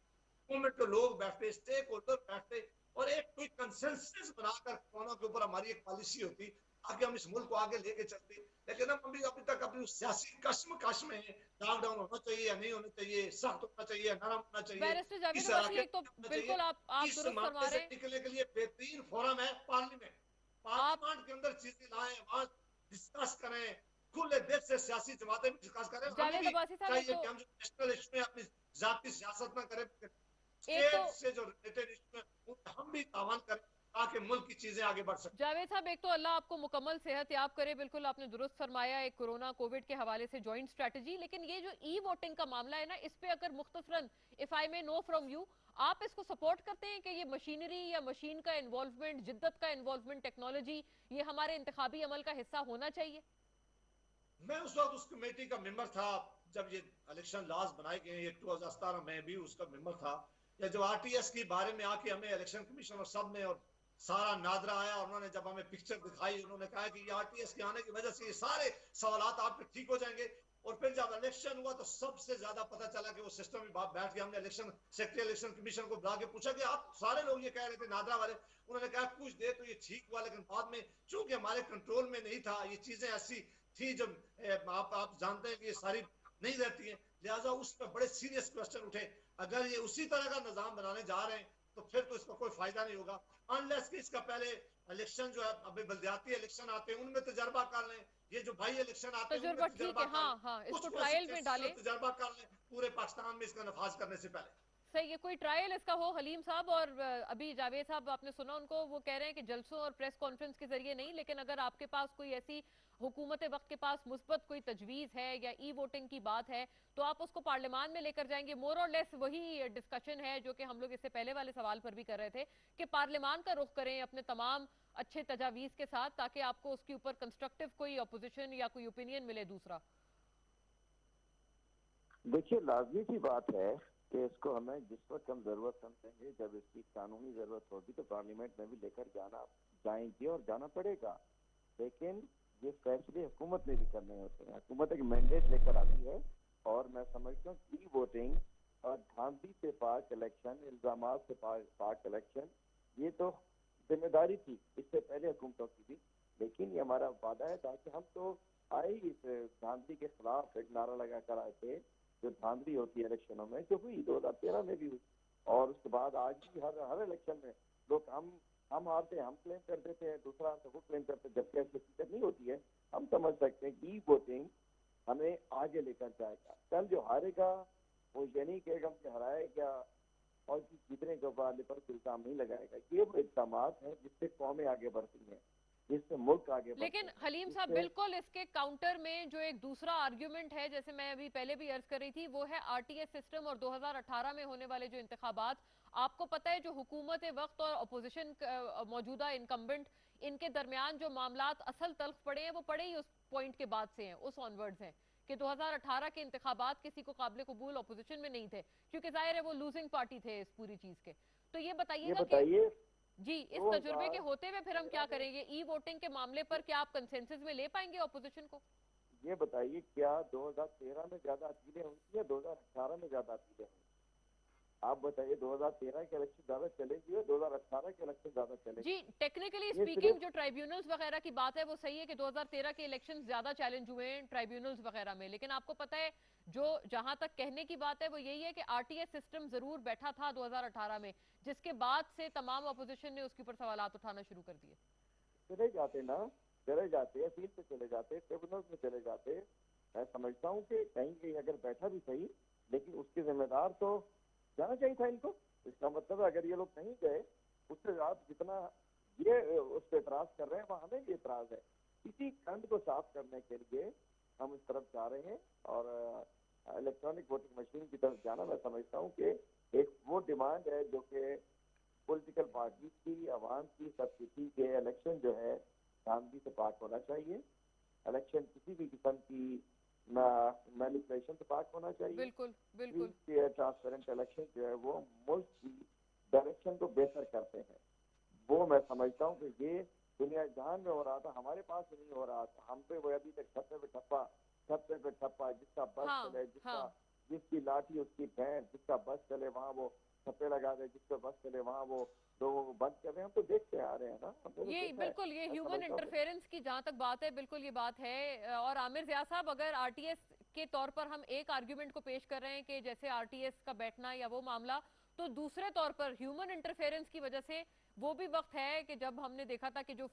गवर्नमेंट के लोग बैठते, स्टेक होल्डर बैठते और एक कोई कंसेंसस बनाकर कोरोना के ऊपर हमारी एक पॉलिसी होती ताकि हम इस मुल्क को आगे लेके चलते। लेकिन हम अभी तक अपनी सियासी कश्मकश में लॉकडाउन होना चाहिए या नहीं होना चाहिए, सख्त होना चाहिए, नरम होना चाहिए, बैरिस्टर जावेद किस अब्बासी, इलाके एक तो में होना चाहिए। बिल्कुल आप इस दुरुस्त फरमा मामले रहे से हैं। निकलने के लिए बेहतरीन फोरम है पार्लियामेंट। आप पार्लियामेंट के अंदर चीजें लाएं, वहां डिस्कस करें, खुले दिल से सियासी जमातें भी डिस्कस करें। हमें जावेद भी अब्बासी साहब, एक चाहिए तो कि हम जो नेशनल इशू में अपनी जाती सियासत ना करें, एक तो स्टेट से जो रिलेटेड इशू है हम भी तावान करें ताकि मुल्क की चीजें आगे बढ़ सकें। जावेद साहब, एक तो अल्लाह आपको मुकम्मल सेहत याब करे, बिल्कुल आपने दुरुस्त फरमाया, एक कोरोना कोविड के हवाले से जॉइंट स्ट्रेटजी। लेकिन ये जो ई वोटिंग का मामला है ना, इस पे अगर मुख्तसरन, if I may know from you, आप इसको सपोर्ट करते हैं कि ये मशीनरी या मशीन का इन्वॉल्वमेंट, जिद्दत का इन्वॉल्वमेंट, टेक्नोलॉजी, ये हमारे इंतखाबी अमल का हिस्सा होना चाहिए? मैं उस वक्त उस कमेटी का मेंबर था जब ये इलेक्शन लॉज बनाए गए, ये 2017 में भी उसका मेंबर था। या जो आरटीएस के बारे में आके हमें इलेक्शन कमीशन और सब ने और सारा नादरा आया और उन्होंने जब हमें पिक्चर दिखाई, उन्होंने कहा कि ये आरटीएस के आने की वजह से ये सारे सवालात आपके ठीक हो जाएंगे। और फिर जब इलेक्शन हुआ तो सबसे ज्यादा पता चला कि वो सिस्टम में बैठ के हमने इलेक्शन सेक्रेटरी इलेक्शन कमीशन को बुला के पूछा कि आप सारे लोग ये कह रहे थे नादरा वाले, उन्होंने कहा कुछ देर तो ये ठीक हुआ लेकिन बाद में चूंकि हमारे कंट्रोल में नहीं था, ये चीजें ऐसी थी जब आप जानते हैं कि ये सारी नहीं रहती हैं, लिहाजा उस पर बड़े सीरियस क्वेश्चन उठे। अगर ये उसी तरह का निजाम बनाने जा रहे हैं तो फिर तो इसका कोई फायदा नहीं होगा, अनलेस कि इसका पहले इलेक्शन जो है, अभी बल्दियाती इलेक्शन आते हैं उनमें तजर्बा कर लें, ये जो भाई इलेक्शन आते हैं उनमें तजुर्बा ठीक तजर्बा है, कर हाँ लें, हाँ, कुछ इसको ट्रायल में कॉन्स्टिट्यूंसीज डालें। में तजर्बा कर लें पूरे पाकिस्तान में इसका नफाज करने से पहले। सही है, कोई ट्रायल इसका हो हलीम साहब। और अभी जावेद साहब, आपने सुना उनको, वो कह रहे हैं कि जलसों और प्रेस कॉन्फ्रेंस के जरिए नहीं, लेकिन अगर आपके पास कोई ऐसी, हुकूमत वक्त के पास मुस्बत कोई तजवीज है या ई वोटिंग की बात है, तो आप उसको पार्लियामान में लेकर जाएंगे। मोर और लेस वही डिस्कशन है जो कि हम लोग इससे पहले वाले सवाल पर भी कर रहे थे, कि पार्लियामान का रुख करें अपने तमाम अच्छे तजावीज के साथ, ताकि आपको उसके ऊपर कंस्ट्रक्टिव कोई अपोजिशन या कोई ओपिनियन मिले दूसरा। देखिए, लाजमी सी बात है कि इसको हमें जिस वक्त हम जरूरत समझेंगे, जब इसकी कानूनी जरूरत होगी तो पार्लियामेंट में भी लेकर जाएंगे और जाना पड़ेगा। लेकिन ये फैसले हुकूमत ने भी करने होते हैं। हुकूमत एक मैंडेट लेकर आती है और मैं समझता हूँ ई वोटिंग और धांधली से पाक इलेक्शन, इल्जाम से पाक इलेक्शन, ये तो जिम्मेदारी थी इससे पहले हुकूमतों की भी। लेकिन ये हमारा वादा है, ताकि हम तो आए इस धांधली के खिलाफ एक नारा लगा कर आए थे, जो धांधली होती है इलेक्शनों में, जो हुई 2013 में भी हुई, और उसके बाद आज भी हर इलेक्शन में लोग हम हारते, हम क्लेम कर देते हैं, दूसरा तो वो क्लेम करते हैं, जबकि ऐसी हकीकत नहीं होती है। हम समझ सकते हैं कि ई वोटिंग हमें आगे लेकर जाएगा। कल जो हारेगा वो ये नहीं कहेगा कि हराएगा और जीतने के बाद पर इल्जाम नहीं लगाएगा। ये वो इल्जाम है जिससे कौमें आगे बढ़ती हैं, जिससे मुल्क आगे बढ़ते लेकिन हैं। हलीम साहब, बिल्कुल इसके काउंटर में जो एक दूसरा आर्ग्यूमेंट है, जैसे मैं अभी पहले भी अर्ज कर रही थी, वो है आरटीएस सिस्टम और 2018 में होने वाले जो इंतखाबात। आपको पता है, जो हुकूमत वक्त और अपोजिशन मौजूदा इनकम्बेंट, इनके दरमियान जो मामलात असल तल्ख पड़े हैं, वो पड़े ही उस पॉइंट के बाद से हैं, उस ऑनवर्ड्स हैं, कि 2018 के इंतखाबात किसी को काबिल कबूल अपोजिशन में नहीं थे, क्योंकि जाहिर है वो लूजिंग पार्टी थे इस पूरी चीज के। तो ये बताइएगा कि जी, इस तजुर्बे के होते हुए फिर हम क्या करेंगे ई वोटिंग के मामले पर? क्या आप कंसेंसस में ले पाएंगे ऑपोजिशन को? ये बताइए, क्या 2013 में ज्यादा अपीलें हुई या 2018 में ज्यादा अपीलें हुई? आप बताइए, 2013 के इलेक्शन ज्यादा चलेगी या 2018 के इलेक्शन ज्यादा चलेगी? जी, टेक्निकली स्पीकिंग जो ट्राइब्यूनल्स वगैरह की बात है वो सही है कि 2013 के इलेक्शन ज्यादा चैलेंज हुए हैं ट्राइब्यूनल्स वगैरह में, लेकिन आपको पता है, जो जहां तक कहने की बात है वो यही है कि आरटीएस सिस्टम जरूर बैठा था 2018 में, जिसके बाद से तमाम अपोजिशन ने उसके ऊपर सवालात उठाना शुरू कर दिए। चले जाते ना, चले जाते, अपील पे चले जाते, ट्रिब्यूनल में चले जाते। मैं समझता हूँ कि कहीं कहीं अगर बैठा भी सही, लेकिन उसके जिम्मेदार तो जाना चाहिए था इनको। इसका मतलब अगर ये लोग नहीं गए, उससे आप जितना ये उस पर एतराज कर रहे हैं, वहाँ हमें भी एतराज है। इसी खंड को साफ करने के लिए हम इस तरफ जा रहे हैं और इलेक्ट्रॉनिक वोटिंग मशीन की तरफ जाना, मैं समझता हूँ कि एक वो डिमांड है जो कि पॉलिटिकल पार्टी की, आवाम की, सबकी थी कि इलेक्शन जो है धांधली से पाक होना चाहिए। इलेक्शन किसी भी किस्म की मैनिपुलेशन से पाक होना चाहिए। बिल्कुल बिल्कुल। ट्रांसपेरेंट इलेक्शन जो है वो मुल्क की डायरेक्शन को बेहतर करते हैं। वो मैं समझता हूँ कि ये दुनिया जहान में हो रहा था, हमारे पास नहीं हो रहा था। हम पे वो अभी तक छप्पे पे ठप्पा, जिसका बस हाँ चले, हाँ। जिसकी लाठी उसकी भैंस, जिसका बस चले वहाँ वो छप्पे लगा दे, जिसका बस चले वहाँ वो लोग बंद कर रहे हैं। हम तो देखते आ रहे हैं ना, हमने तो ये देखा है। बिल्कुल, ये मैं ह्यूमन समझता हूँ इंटरफेरेंस की जहां तक बात है, बिल्कुल ये बात है। और आमिर ज़िया साहब, अगर आरटीएस के तौर पर हम एक आर्ग्यूमेंट को पेश कर रहे हैं कि जैसे आरटीएस का बैठना या वो मामला, तो दूसरे तौर पर ह्यूमन इंटरफेरेंस की वजह से वो भी वक्त है कि जब हमने देखा था कि जो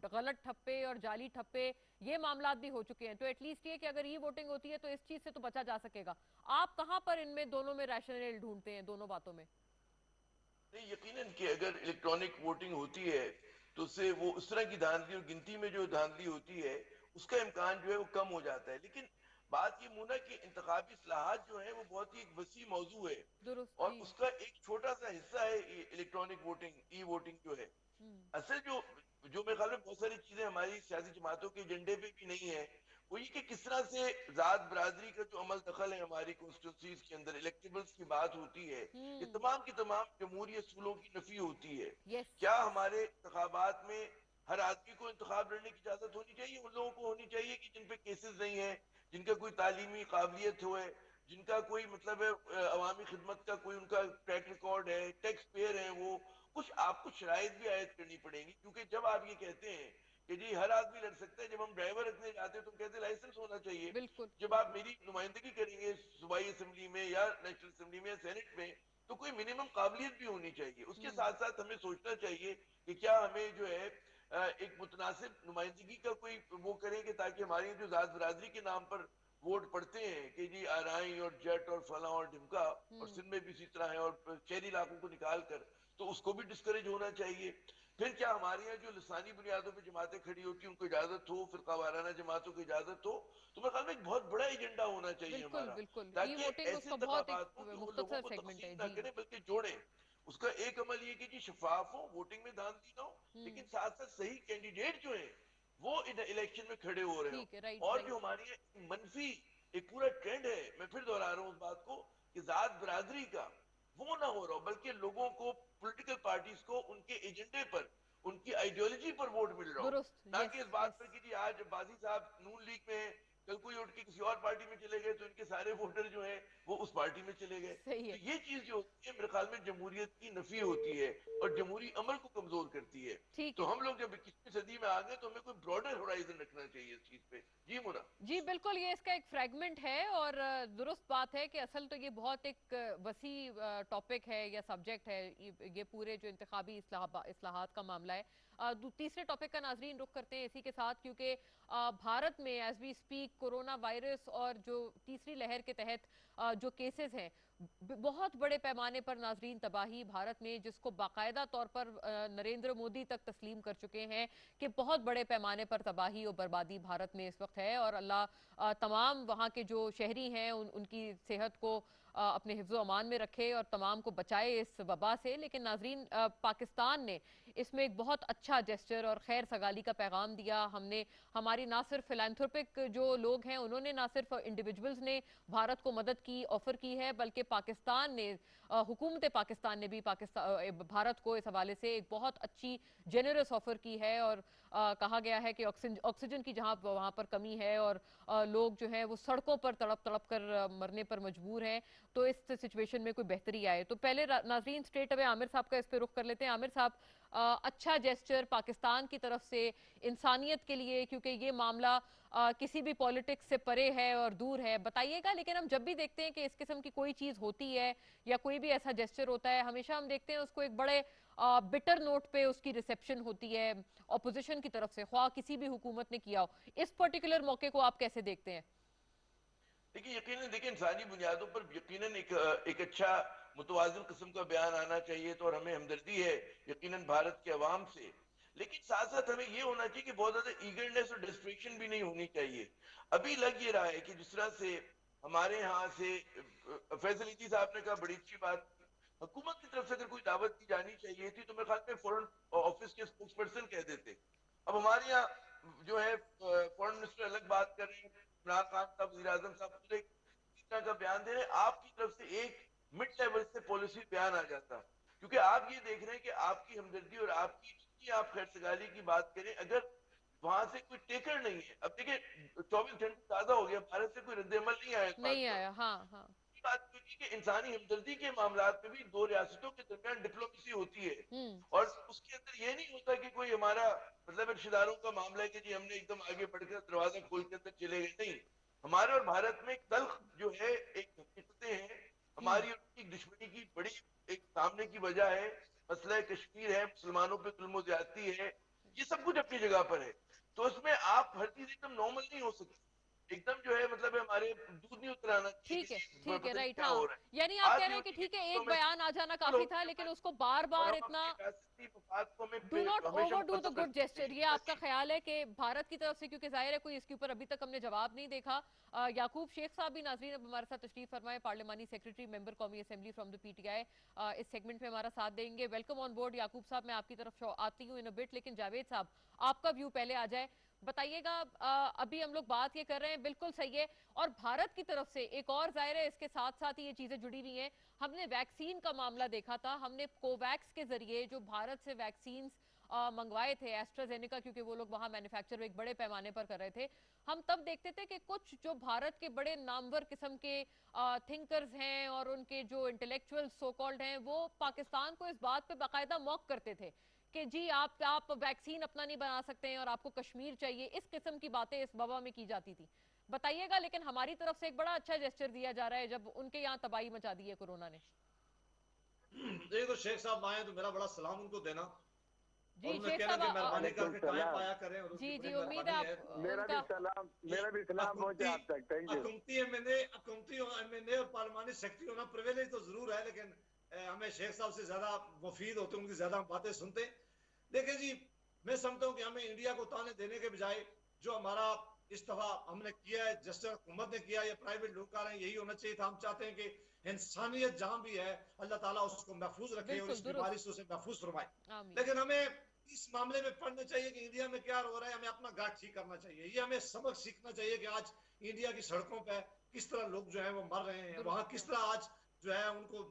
गलत ठप्पे और जाली ठप्पे ये मामला भी हो चुके हैं, तो एटलीस्ट ये कि अगर ई वोटिंग होती है तो इस चीज से तो बचा जा सकेगा। आप कहां पर इनमें दोनों में रैशनल ढूंढते हैं, दोनों बातों में? नहीं, यकीनन कि अगर इलेक्ट्रॉनिक वोटिंग होती है तो उससे वो उस तरह की धांधली और गिनती में जो धांधली होती है उसका इम्कान जो है वो कम हो जाता है। लेकिन बात ये मुना कि इंतखाबी इस्लाहात जो है वो बहुत ही एक वसी मौजू है दुरुस्त और जी। उसका एक छोटा सा हिस्सा है इलेक्ट्रॉनिक वोटिंग, ई वोटिंग जो है। असल जो जो मेरे ख्याल में बहुत सारी चीजें हमारी सियासी जमातों के एजेंडे पे भी नहीं है, वो ये कि किस तरह से जात बरादरी का जो अमल दखल है हमारी कॉन्स्टिट्यूंसीज के अंदर, इलेक्टेबल्स की बात होती है, ये तमाम की तमाम जमहूरी असूलों की नफी होती है। यस। क्या हमारे इंतखाबात में हर आदमी को इंतखाब लड़ने की इजाजत होनी चाहिए? उन लोगों को होनी चाहिए कि जिन पे केसेस नहीं है, जिनका कोई तालीमी काबिलियत हो, जिनका कोई मतलब है अवामी खिदमत का कोई उनका ट्रैक रिकॉर्ड है, टैक्स पेयर है, वो कुछ आपको शराइत भी आयत करनी पड़ेगी। क्योंकि जब आप ये कहते हैं कि जी हर आदमी लड़ सकता है, जब हम ड्राइवर रखने जाते हैं तो हम कहते हैं लाइसेंस होना चाहिए। बिल्कुल जब आप मेरी नुमाइंदगी करेंगे सूबाई असेंबली में या नेशनल असेंबली में या सेनेट में, तो कोई मिनिमम काबिलियत भी होनी चाहिए। उसके साथ साथ हमें सोचना चाहिए कि क्या हमें जो है एक मुतनासिब नुमाइंदगी का कोई वो करेंगे ताकि हमारी जो जात बरादरी के नाम पर वोट पड़ते हैं कि जी आरआई और जट और फला और ढिमका, और सिंध में भी इसी तरह है, और शहरी इलाकों को निकाल कर, तो उसको भी डिस्करेज होना चाहिए। फिर क्या हमारे यहाँ जो लिसानी बुनियादों पर जमातें खड़ी होती हैं उनको इजाजत हो, फिर वाराना जमातों को इजाजत हो, तो मेरे ख्याल में एक बहुत बड़ा एजेंडा होना चाहिए बिल्कुल हमारा, बिल्कुल। ई ताकि वोटिंग ऐसे उसका बहुत इंतखाबात हो एक कि वो लोगों मुख्तसर को सेगमेंट है तकसीम ना जी। करें बल्कि जोड़ें। उसका एक अमल ये कि जी शफाफ हो, वोटिंग में धांधली ना हो, लेकिन साथ साथ सही कैंडिडेट जो है वो इलेक्शन में खड़े हो रहे हो। ठीक है, राइट और राइट। जो हमारी मनफी एक पूरा ट्रेंड है, मैं फिर दोहरा रहा हूं उस बात को, कि जात बरादरी का वो ना हो रहा हो, बल्कि लोगों को, पॉलिटिकल पार्टीज को उनके एजेंडे पर, उनकी आइडियोलॉजी पर वोट मिल रहा हो, दुरुस्त। ना कि यस इस बात यस। पर कि जी आज बाजी साहब नून लीग में है, कल कोई उठ के किसी और पार्टी में चले गए तो इनके सारे वोटर जो हैं वो उस पार्टी में चले गए। सही तो है। ये चीज जो होती है मेरे ख्याल में जमहूरियत की नफी होती है और जमहूरी अमल को कमजोर करती है। ठीक तो है हम लोग जब 21वीं सदी में आ गए तो हमें कोई ब्रॉडर होराइजन रखना चाहिए इस चीज पे। जी मुना। जी बिल्कुल, ये इसका एक फ्रेगमेंट है और दुरुस्त बात है कि असल तो ये बहुत एक वसी टॉपिक है या सब्जेक्ट है, ये पूरे जो इंतखाबी इस्लाहात का मामला है। तीसरे टॉपिक का नाजरीन रुख करते हैं इसी के साथ, क्योंकि भारत में as we speak corona virus और जो तीसरी लहर के तहत जो केसेस हैं, बहुत बड़े पैमाने पर नाजरीन तबाही भारत में, जिसको बाकायदा तौर पर नरेंद्र मोदी तक तस्लीम कर चुके हैं कि बहुत बड़े पैमाने पर तबाही और बर्बादी भारत में इस वक्त है। और अल्लाह तमाम वहाँ के जो शहरी हैं उनकी सेहत को अपने हिफ्ज़ो अमान में रखे और तमाम को बचाए इस वबा से। लेकिन नाजरीन, पाकिस्तान ने इसमें एक बहुत अच्छा जेस्चर और खैर सगाली का पैगाम दिया। हमने हमारी ना सिर्फ फिलैंथ्रोपिक जो लोग हैं उन्होंने, ना सिर्फ इंडिविजुअल्स ने भारत को मदद की, ऑफर की है, बल्कि पाकिस्तान ने, हुकूमत पाकिस्तान ने भी पाकिस्तान भारत को इस हवाले से एक बहुत अच्छी जेनरस ऑफर की है। और कहा गया है कि ऑक्सीजन की जहां वहां पर कमी है और लोग जो है वो सड़कों पर तड़प तड़प कर मरने पर मजबूर हैं, तो इस सिचुएशन में कोई बेहतरी आए। तो पहले नाजरीन स्ट्रेट अवे आमिर साहब का इस पे रुख कर लेते हैं। आमिर साहब, अच्छा जेस्चर पाकिस्तान की तरफ से इंसानियत के लिए, क्योंकि ये मामला किसी भी पॉलिटिक्स से परे है और दूर है, बताइएगा। लेकिन हम जब भी देखते हैं कि इस किस्म की कोई चीज होती है या कोई भी ऐसा जेस्चर होता है, हमेशा हम देखते हैं उसको एक बड़े बिटर नोट पे उसकी रिसेप्शन होती है ऑपोजिशन की तरफ से, ख्वाह किसी भी हुकूमत ने किया हो। इस पर्टिकुलर मौके को आप कैसे देखते हैं? देखिए यकीनन, देखिए इंसानी बुनियादों पर यकीनन एक अच्छा मुतवाजिन किस्म का बयान आना चाहिए, तो और हमें हमदर्दी है यकीनन भारत के अवाम से। लेकिन साथ साथ हमें ये होना चाहिए कि बहुत ज्यादा ईगरनेस और डिस्ट्रेक्शन भी नहीं होनी चाहिए। अभी लग ये रहा है कि जिस तरह से हमारे यहाँ से फैसल इदी साहब ने कहा बड़ी अच्छी बात, हुकूमत की तरफ से अगर कोई दावत दी जानी चाहिए थी तो मेरे ख्याल में फॉरेन ऑफिस के स्पोक्स पर्सन कह देते। अब हमारे यहाँ जो है फॉरेन मिनिस्टर अलग बात कर रहे हैं, इमरान खान साहब, वज़ीर आज़म साहब पूरे इस तरह का बयान दे रहे हैं, आपकी तरफ से एक मिड लेवल से पॉलिसी बयान आ जाता, क्योंकि आप ये देख रहे हैं कि आपकी हमदर्दी और आपकी जितनी आप खैरसगाली की बात करें, अगर वहां से कोई टेकर नहीं है, अब देखिए 24 घंटे ज्यादा हो गया, भारत से कोई रद्द-ए-अमल नहीं आया इस बात नहीं पर। आया, हाँ हाँ। बात क्योंकि कि इंसानी हमदर्दी के मामलात में भी दो रियासतों के दरमियान डिप्लोमेसी होती है, हम्म। और उसके अंदर ये नहीं होता कि कोई हमारा मतलब रिश्तेदारों का मामला है कि जी हमने एकदम आगे बढ़कर दरवाजा खोल के अंदर चले गए, नहीं। हमारे और भारत में एक तल्ख जो है, एक हकीकतें हैं हमारी और उनकी दुश्मनी की बड़ी एक सामने की वजह है, मसला कश्मीर है, मुसलमानों पे जुल्म ज्यादती है, ये सब कुछ अपनी जगह पर है। तो उसमें आप हर चीज एकदम नॉर्मल नहीं हो सकती, एकदम जो है मतलब हमारे दूध नहीं उतराना चाहिए ठीक है, किसी ठीक है, पता नहीं राइट, क्या हो हाँ। रहा है। यानी आप बात कह ये रहे हैं कि होती है ठीक कि है, एक डिप्लोमेसी बयान आ जाना हो काफी था, गया लेकिन है, उसको बार और बार हम इतना अपनी रियासती मफाद को डू नॉट हमेशा ओवरडू द मुकद्दम गुड रखना जेस्चर। ये आपका चाहिए। ख्याल है कि भारत की तरफ से, क्योंकि जाहिर है कोई इसके ऊपर अभी तक हमने जवाब नहीं देखा। याकूब शेख साहब भी नाजरीन अब हमारे साथ तशरीफ फरमाए, पार्लियामानी सेक्रेटरी मेंबर कौमी असेंबली फ्रॉम द पीटीआई, इस सेगमेंट में हमारा साथ देंगे। वेलकम ऑन बोर्ड याकूब साहब, मैं आपकी तरफ आती हूँ इन अ बिट, लेकिन जावेद साहब आपका व्यू पहले आ जाए, बताइएगा। अभी हम लोग बात ये कर रहे हैं, बिल्कुल सही है, और भारत की तरफ से एक और जाहिर है इसके साथ साथ ही ये चीजें जुड़ी हुई हैं। हमने वैक्सीन का मामला देखा था, हमने कोवैक्स के जरिए जो भारत से वैक्सीन मंगवाए थे, एस्ट्राजेनेका, क्योंकि वो लोग वहां मैन्युफैक्चर एक बड़े पैमाने पर कर रहे थे। हम तब देखते थे कि कुछ जो भारत के बड़े नामवर किस्म के थिंकर्स हैं और उनके जो इंटेलेक्चुअल सो कॉल्ड हैं, वो पाकिस्तान को इस बात पे बाकायदा मॉक करते थे कि जी आप वैक्सीन अपना नहीं बना सकते हैं और आपको कश्मीर चाहिए, इस किस्म की बातें इस बवा में की जाती थी। बताइएगा, लेकिन हमारी तरफ से एक बड़ा अच्छा जेस्चर दिया जा रहा है जब उनके यहाँ तबाही मचा दी है कोरोना ने। देखो शेख साहब आए तो मेरा बड़ा सलाम उनको देना, और जी उन्हें शेख कहना साहब, कि मेहरबानी वालेकुम करके टाइम सलाम। पाया करें, और उसकी जी बड़ी जी, उम्मीद है मेहरबानी आप है। उनका मेरा भी सलाम पहुंचे आप तक। Thank you. हुकूमती एमएनए और पार्लियामानी सेक्रेटरी होना प्रिविलेज तो जरूर है, लेकिन हमें शेख साहब से ज्यादा मुफीद होते, उनकी ज्यादा बातें सुनते। देखिए जी, मैं समझता हूँ कि हमें इंडिया को ताने देने के बजाय जो हमारा इस दफा हमने किया है, जस्टिस हुकूमत ने किया या प्राइवेट लोग कर रहे हैं, यही होना चाहिए था। हम चाहते हैं कि इंसानियत जहां भी है, अल्लाह ताला उसको महफूज रखे और बिल्कुल इस बीमारी दुरुस्त, से उसे महफूज फरमाए। आमीन। लेकिन हमें इस मामले में पढ़ना चाहिए कि इंडिया में क्या हो रहा है, हमें अपना गाठ ठीक करना चाहिए। ये हमें सबक सीखना चाहिए कि आज इंडिया की सड़कों पर किस तरह लोग जो है वो मर रहे हैं, वहां दुरुस्त, किस तरह आज जो है उनको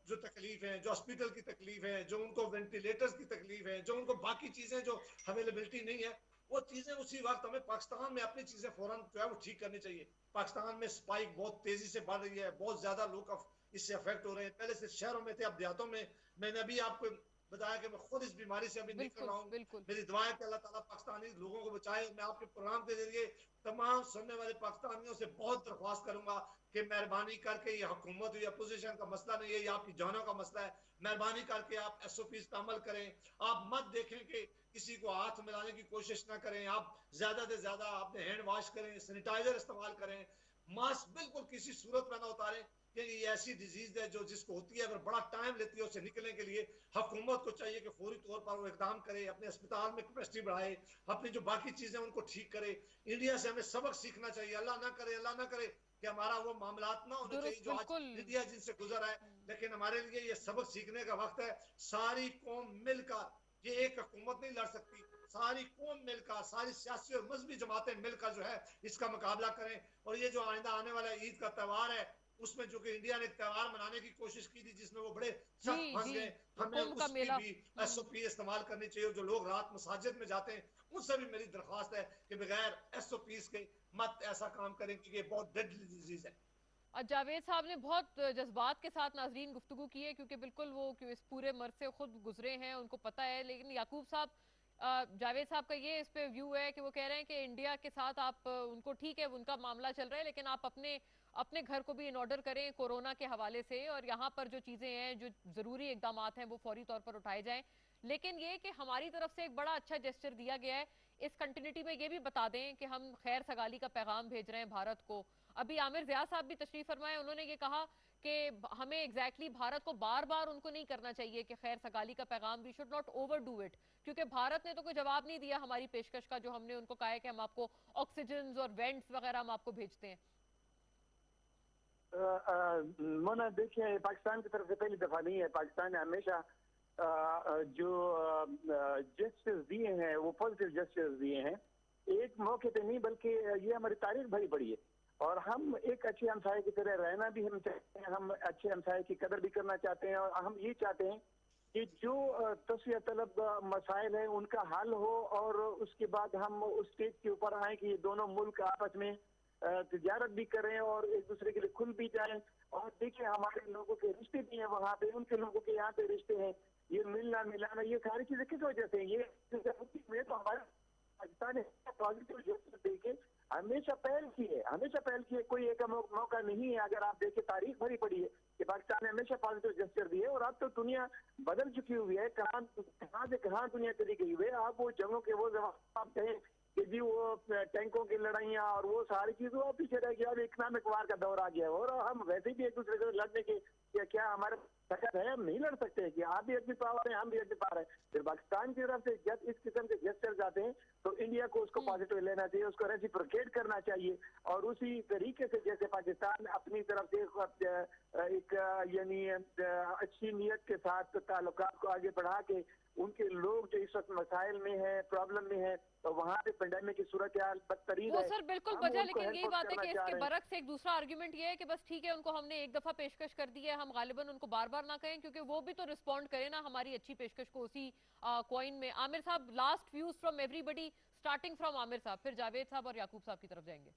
जो तकलीफ है, जो हॉस्पिटल की तकलीफ है, जो उनको वेंटिलेटर्स की तकलीफ है, जो उनको बाकी चीजें जो अवेलेबिलिटी नहीं है, वो चीजें उसी वक्त हमें पाकिस्तान में अपनी चीजें फौरन जो है वो ठीक करनी चाहिए। पाकिस्तान में स्पाइक बहुत तेजी से बढ़ रही है, बहुत ज्यादा लोग इससे अफेक्ट हो रहे हैं। पहले से शहरों में थे, अब देहातों में। मैंने अभी आपको बताया कि मैं खुद इस बीमारी से अभी निकल बिल्कुल रहा हूँ। बिल्कुल। मेरी दुआ है कि अल्लाह ताला पाकिस्तानी लोगों को बचाए। मैं आपके प्रोग्राम के जरिए तमाम सुनने वाले पाकिस्तानियों से बहुत दरख्वास्त करूंगा कि मेहरबानी करके, ये हुकूमत या अपोजिशन का मसला नहीं है, ये आपकी जानों का मसला है। मेहरबानी करके आप SOPs पे अमल करें। आप मत देखें कि किसी को हाथ मिलाने की कोशिश ना करें। आप ज्यादा से ज्यादा अपने हैंड वॉश करें, सैनिटाइजर इस्तेमाल करें, मास्क बिल्कुल किसी सूरत में ना उतारें, कि ये ऐसी डिजीज है जो जिसको होती है, अगर बड़ा टाइम लेती है उससे निकलने के लिए। हुकूमत को चाहिए कि फौरी तौर पर वो इकदाम करे, अपने अस्पताल में कैपेसिटी बढ़ाए, अपनी जो बाकी चीजें उनको ठीक करे। इंडिया से हमें सबक सीखना चाहिए। अल्लाह ना करे कि हमारा वो मामलात ना होने चाहिए दुरुस्त, जो आज बिल्कुल। इंडिया जिनसे गुजरा है। लेकिन हमारे लिए ये सबक सीखने का वक्त है। सारी कौम मिलकर, ये एक हुकूमत नहीं लड़ सकती, सारी कौम मिलकर, सारी सियासी और मजहबी जमातें मिलकर जो है इसका मुकाबला करें। और ये जो आइंदा आने वाला ईद का त्यौहार है, उसमें जो कि इंडिया ने त्यौहार मनाने की कोशिश की थी, जिसमें वो बड़े जी सख्त फंस जी, गए, हमें कुंभ का उसकी मेला। भी SOP इस्तेमाल करनी चाहिए। और जो लोग रात मसाजिद में जाते हैं, उनसे भी मेरी दरख्वास्त है कि बगैर SOPs के मत ऐसा काम करें, क्योंकि ये बहुत डेडली डिजीज है। जावेद साहब ने बहुत जज्बात के साथ नाजरीन गुफ्तगू की है, क्योंकि बिल्कुल वो इस पूरे मर्ज से खुद गुजरे हैं, उनको पता है। लेकिन याकूब साहब, जावेद साहब का ये इस पे व्यू है कि वो कह रहे हैं कि इंडिया के साथ आप उनको, ठीक है उनका मामला चल रहा है, लेकिन आप अपने अपने घर को भी इन ऑर्डर करें कोरोना के हवाले से, और यहाँ पर जो चीजें हैं, जो जरूरी इकदाम हैं, वो फौरी तौर पर उठाए जाएं। लेकिन ये कि हमारी तरफ से एक बड़ा अच्छा जेस्चर दिया गया है, इस कंटिन्यूटी में ये भी बता दें कि हम खैर सगाली का पैगाम भेज रहे हैं भारत को। अभी आमिर ज़िया साहब भी तशरीफ फरमाए, उन्होंने ये कहा कि हमें एग्जैक्टली भारत को बार बार उनको नहीं करना चाहिए कि खैर सगाली का पैगाम, we should not overdo it, क्योंकि भारत ने तो कोई जवाब नहीं दिया हमारी पेशकश का, जो हमने उनको कहा है कि हम आपको ऑक्सीजन और वेंट्स वगैरह हम आपको भेजते हैं। मोना देखिए, पाकिस्तान की तरफ से पहली दफा नहीं है, पाकिस्तान ने हमेशा जो जेस्चर्स दिए हैं वो पॉजिटिव जेस्चर्स दिए हैं। एक मौके पे नहीं बल्कि ये हमारी तारीख भरी पड़ी है। और हम एक अच्छे हमसाये की तरह रहना भी हम चाहते हैं, हम अच्छे हमसाये की कदर भी करना चाहते हैं, और हम ये चाहते हैं कि जो तस्वीर तलब मसाइल है उनका हल हो, और उसके बाद हम उस स्टेज के ऊपर आए कि ये दोनों मुल्क आपस में तिजारत भी करें और एक दूसरे के लिए खुल भी जाएं। और देखिए हमारे लोगों के रिश्ते भी हैं वहाँ पे, उनके लोगों के यहाँ पे रिश्ते हैं, ये मिलना मिलाना, ये सारी चीजें किस वजह से ये तो हमारे पाकिस्तान ने पॉजिटिव जेस्चर देके हमेशा पहल की है, हमेशा पहल की है। कोई एक मौका नहीं है, अगर आप देखें तारीख भरी पड़ी है कि पाकिस्तान ने हमेशा पॉजिटिव जेस्चर दिए। और अब तो दुनिया बदल चुकी हुई है, कहाँ से कहाँ दुनिया चली गई हुई है। आप वो जंगों के वो जवाब कहें कि जी वो टैंकों की लड़ाइयाँ और वो सारी चीजें वो पीछे रह गया, अब इकनॉमिक वार का दौर आ गया है। और हम वैसे भी एक दूसरे से लड़ने के क्या हमारे ताकत है, हम नहीं लड़ सकते कि आप भी अपनी पावर है, हम भी अपनी पावर है। फिर पाकिस्तान की तरफ से जब इस किस्म के जेस्चर जाते हैं तो इंडिया को उसको पॉजिटिव लेना चाहिए, उसको रेसिप्रोकेट करना चाहिए। और उसी तरीके से जैसे पाकिस्तान अपनी तरफ से एक यानी अच्छी नीयत के साथ ताल्लुकात को आगे बढ़ा के उनके लोग जो इस वक्त मसाइल में है, प्रॉब्लम में है, तो वहाँ पे पेंडेमिक की सूरत हाल बदतरीन है। वो सर बिल्कुल बचा, लेकिन यही बात है कि इसके बरक्स एक दूसरा आर्गुमेंट ये है कि बस ठीक है उनको हमने एक दफा पेशकश कर दी है, हम गालिबन उनको बार बार ना कहें, क्योंकि वो भी तो रिस्पॉन्ड करें ना हमारी अच्छी पेशकश को उसी कॉइन में। आमिर साहब, last views from everybody, starting from Aamir साहब, फिर जावेद साहब और याकूब साहब की तरफ जाएंगे।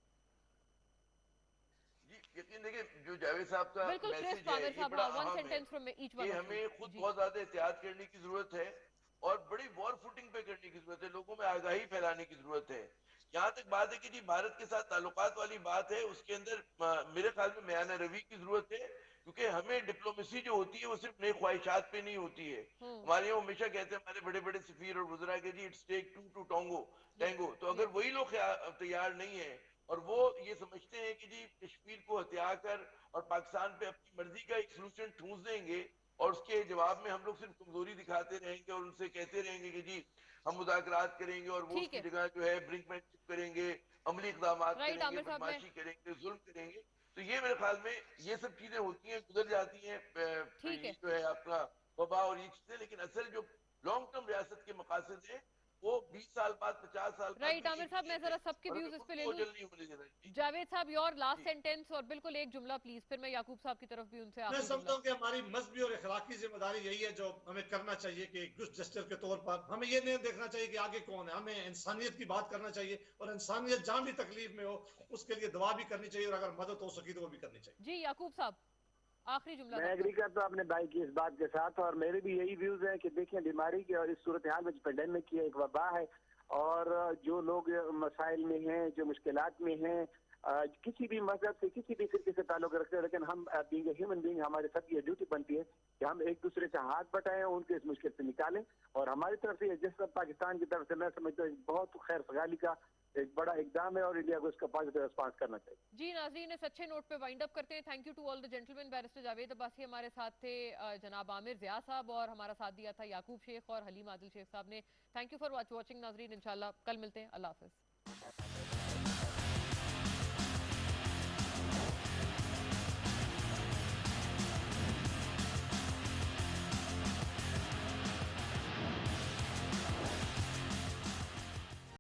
जी यकीन देखिए, जो जावेद साहब का मैसेज है ये बड़ा अहम है कि हमें खुद बहुत ज्यादा एहतियात करने की जरूरत है और बड़ी वॉर फुटिंग पे करने की जरूरत है, लोगों में आगाही फैलाने की जरूरत है। यहाँ तक बात है कि जी भारत के साथ ताल्लुकात वाली बात है, उसके अंदर मेरे ख्याल में म्याना रवि की जरूरत है, क्योंकि हमें डिप्लोमेसी जो होती है वो सिर्फ नई ख्वाहिशात पे नहीं होती है। हमारे यहाँ हमेशा कहते हैं हमारे बड़े बड़े सफीर और वज़रा के जी it's take two to tango, तो अगर वही लोग तैयार नहीं है और वो ये समझते हैं कि जी कश्मीर को हत्या कर और पाकिस्तान पे अपनी मर्जी का एक सोल्यूशन ठूंस देंगे और उसके जवाब में हम लोग सिर्फ कमजोरी दिखाते रहेंगे और उनसे कहते रहेंगे कि जी हम मुज़ाकरात करेंगे और वो उसकी जगह जो है ब्रिंकमैनशिप करेंगे, अमली इक़दाम करेंगे, बदमाशी करेंगे, जुल्म करेंगे, तो ये मेरे ख्याल में ये सब चीजें होती हैं, गुजर जाती हैं, ये जो है आपका वबा और ये चीजें, लेकिन असल जो लॉन्ग टर्म रियासत के मकासद है वो 20 साल बाद 50 साल बाद। राइट आमिर साहब, मैं जरा सबके व्यूज इस पे ले लूं। जावेद साहब योर लास्ट सेंटेंस और बिल्कुल एक जुमला प्लीज, फिर मैं याकूब साहब की तरफ भी उनसे मैं समझता हूं कि हमारी मजहबी और अखलाकी जिम्मेदारी यही है जो हमें करना चाहिए कि गुड जेस्चर के तौर पर हमें ये नहीं देखना चाहिए कि आगे कौन है, हमें इंसानियत की बात करना चाहिए और इंसानियत जहां भी तकलीफ में हो उसके लिए दुआ भी करनी चाहिए और अगर मदद हो सकी तो वो भी करनी चाहिए। जी याकूब साहब आखिरी जुमला। मैं एग्री करता हूं अपने भाई की इस बात के साथ, और मेरे भी यही व्यूज है कि देखिए बीमारी की और इस सूरत हाल में पेंडेमिक की एक वबा है, और जो लोग मसाइल में हैं, जो मुश्किलात में हैं, किसी भी मजहब से किसी भी फिरके से ताल्लुक रखते हैं, लेकिन हम बीइंग ह्यूमन बीइंग हमारे सबकी ड्यूटी बनती है कि हम एक दूसरे से हाथ बटाएं, उनके इस मुश्किल से निकालें। और हमारी तरफ से जिस पाकिस्तान की तरफ से मैं समझता हूँ बहुत खैर सगाली का एक बड़ा इकदाम है और इंडिया को इसका पॉजिटिव रिस्पांस करना चाहिए। जी नाज़रीन, इस अच्छे नोट पे वाइंड अप करते हैं। Thank you to all the gentleman. Barrister Javed Abbasi हमारे साथ थे, जनाब आमिर ज़िया साहब और हमारा साथ दिया था याकूब शेख और हलीम आदिल शेख साहब ने। थैंक यू फॉर वॉचिंग नाज़रीन, इंशाल्लाह कल मिलते हैं। अल्लाह हाफिज़।